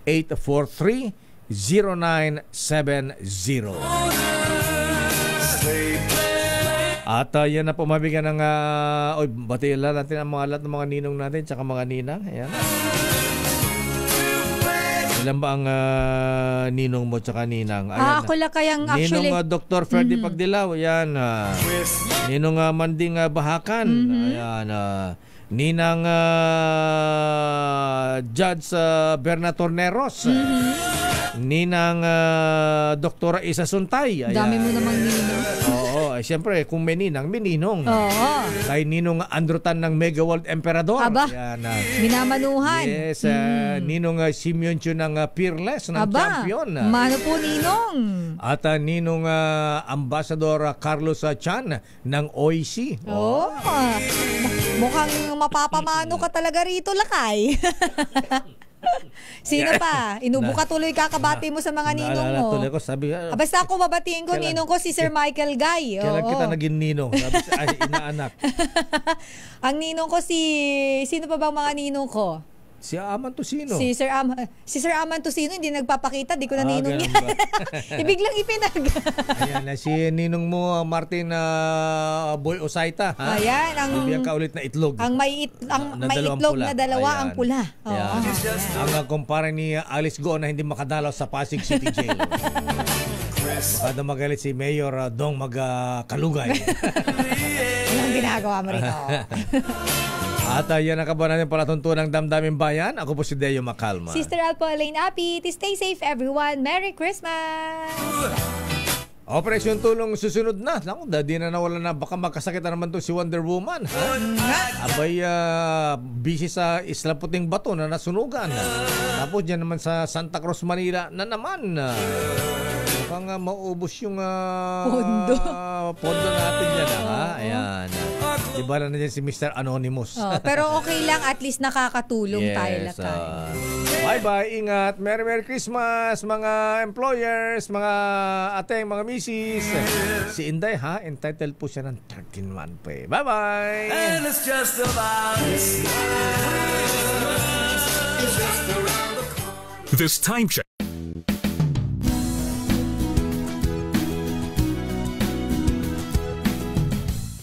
0917-843-0970. At yan na po mabigyan ng batiin lang natin ang mga lahat ng mga ninong natin tsaka mga ninang. Ayan. Ilan ba ang ninong mo tsaka ninang? Ayan, ako lang kayang actually. Ninong Dr. Ferdy Pagdilaw. Ayan. Ninong Manding Bahakan. Ayan. Ninang Judge Berna Torneros. Ninang Doktora Isa Suntay. Ayan. Dami mo namang ninong. Oo, siyempre kung may ninang, may ninong. Oo. Kay Ninong Andrutan ng Mega World Emperador. Aba, ayan, minamanuhan. Yes, Ninong Simeon Chu ng Peerless ng champion. Mano po ninong. At Ninong Ambassador Carlos Chan ng OIC. Oh. Mukhang mapapamano ka talaga rito, Lakay. Sino pa? Inubo ka tuloy kakabati mo sa mga ninong mo. Tuloy ko, sabi, basta ako babatiin ko, ninong ko si Sir Michael Guy. Kailan kita naging ninong? Sabi, ay, inaanak. Ang ninong ko sino pa bang mga ninong ko? Si Aman Tosino. Si Sir Aman Tosino hindi nagpapakita, di ko na ninong yan. Ibiglang ipinag. Ayan, si ninong mo Martin Boy Osaita, ha? Ayan, bibigyan ka ulit na itlog. Ang may itlog na dalawa. Ayan. Ang pula. Ayan. Ang kumpara ni Alice Go na hindi makadalaw sa Pasig City Jail. Baka na magalit si Mayor Dong Magkalugay. Anong ginagawa mo rito? At yan ang kabuuan natin palatuntunan ng Damdaming Bayan. Ako po si Deo Macalma. Sister Alpo Elaine Api. Stay safe everyone. Merry Christmas! Operasyon Tulong susunod na. Naku, di na nawala na. Baka magkasakit na naman to si Wonder Woman. Ha? Abay, busy sa Isla Puting Bato na nasunugan. Tapos dyan naman sa Santa Cruz, Manila na naman. Mukhang maubos yung pondo natin dyan. Ha? Ayan. Diba na dyan si Mr. Anonymous. Pero okay lang, at least nakakatulong tayo Lakay. Bye-bye, ingat. Merry Christmas mga employers, mga ateng, mga misis. Si Inday ha, entitled po siya ng 13-month pay. Bye-bye! And it's just about This time check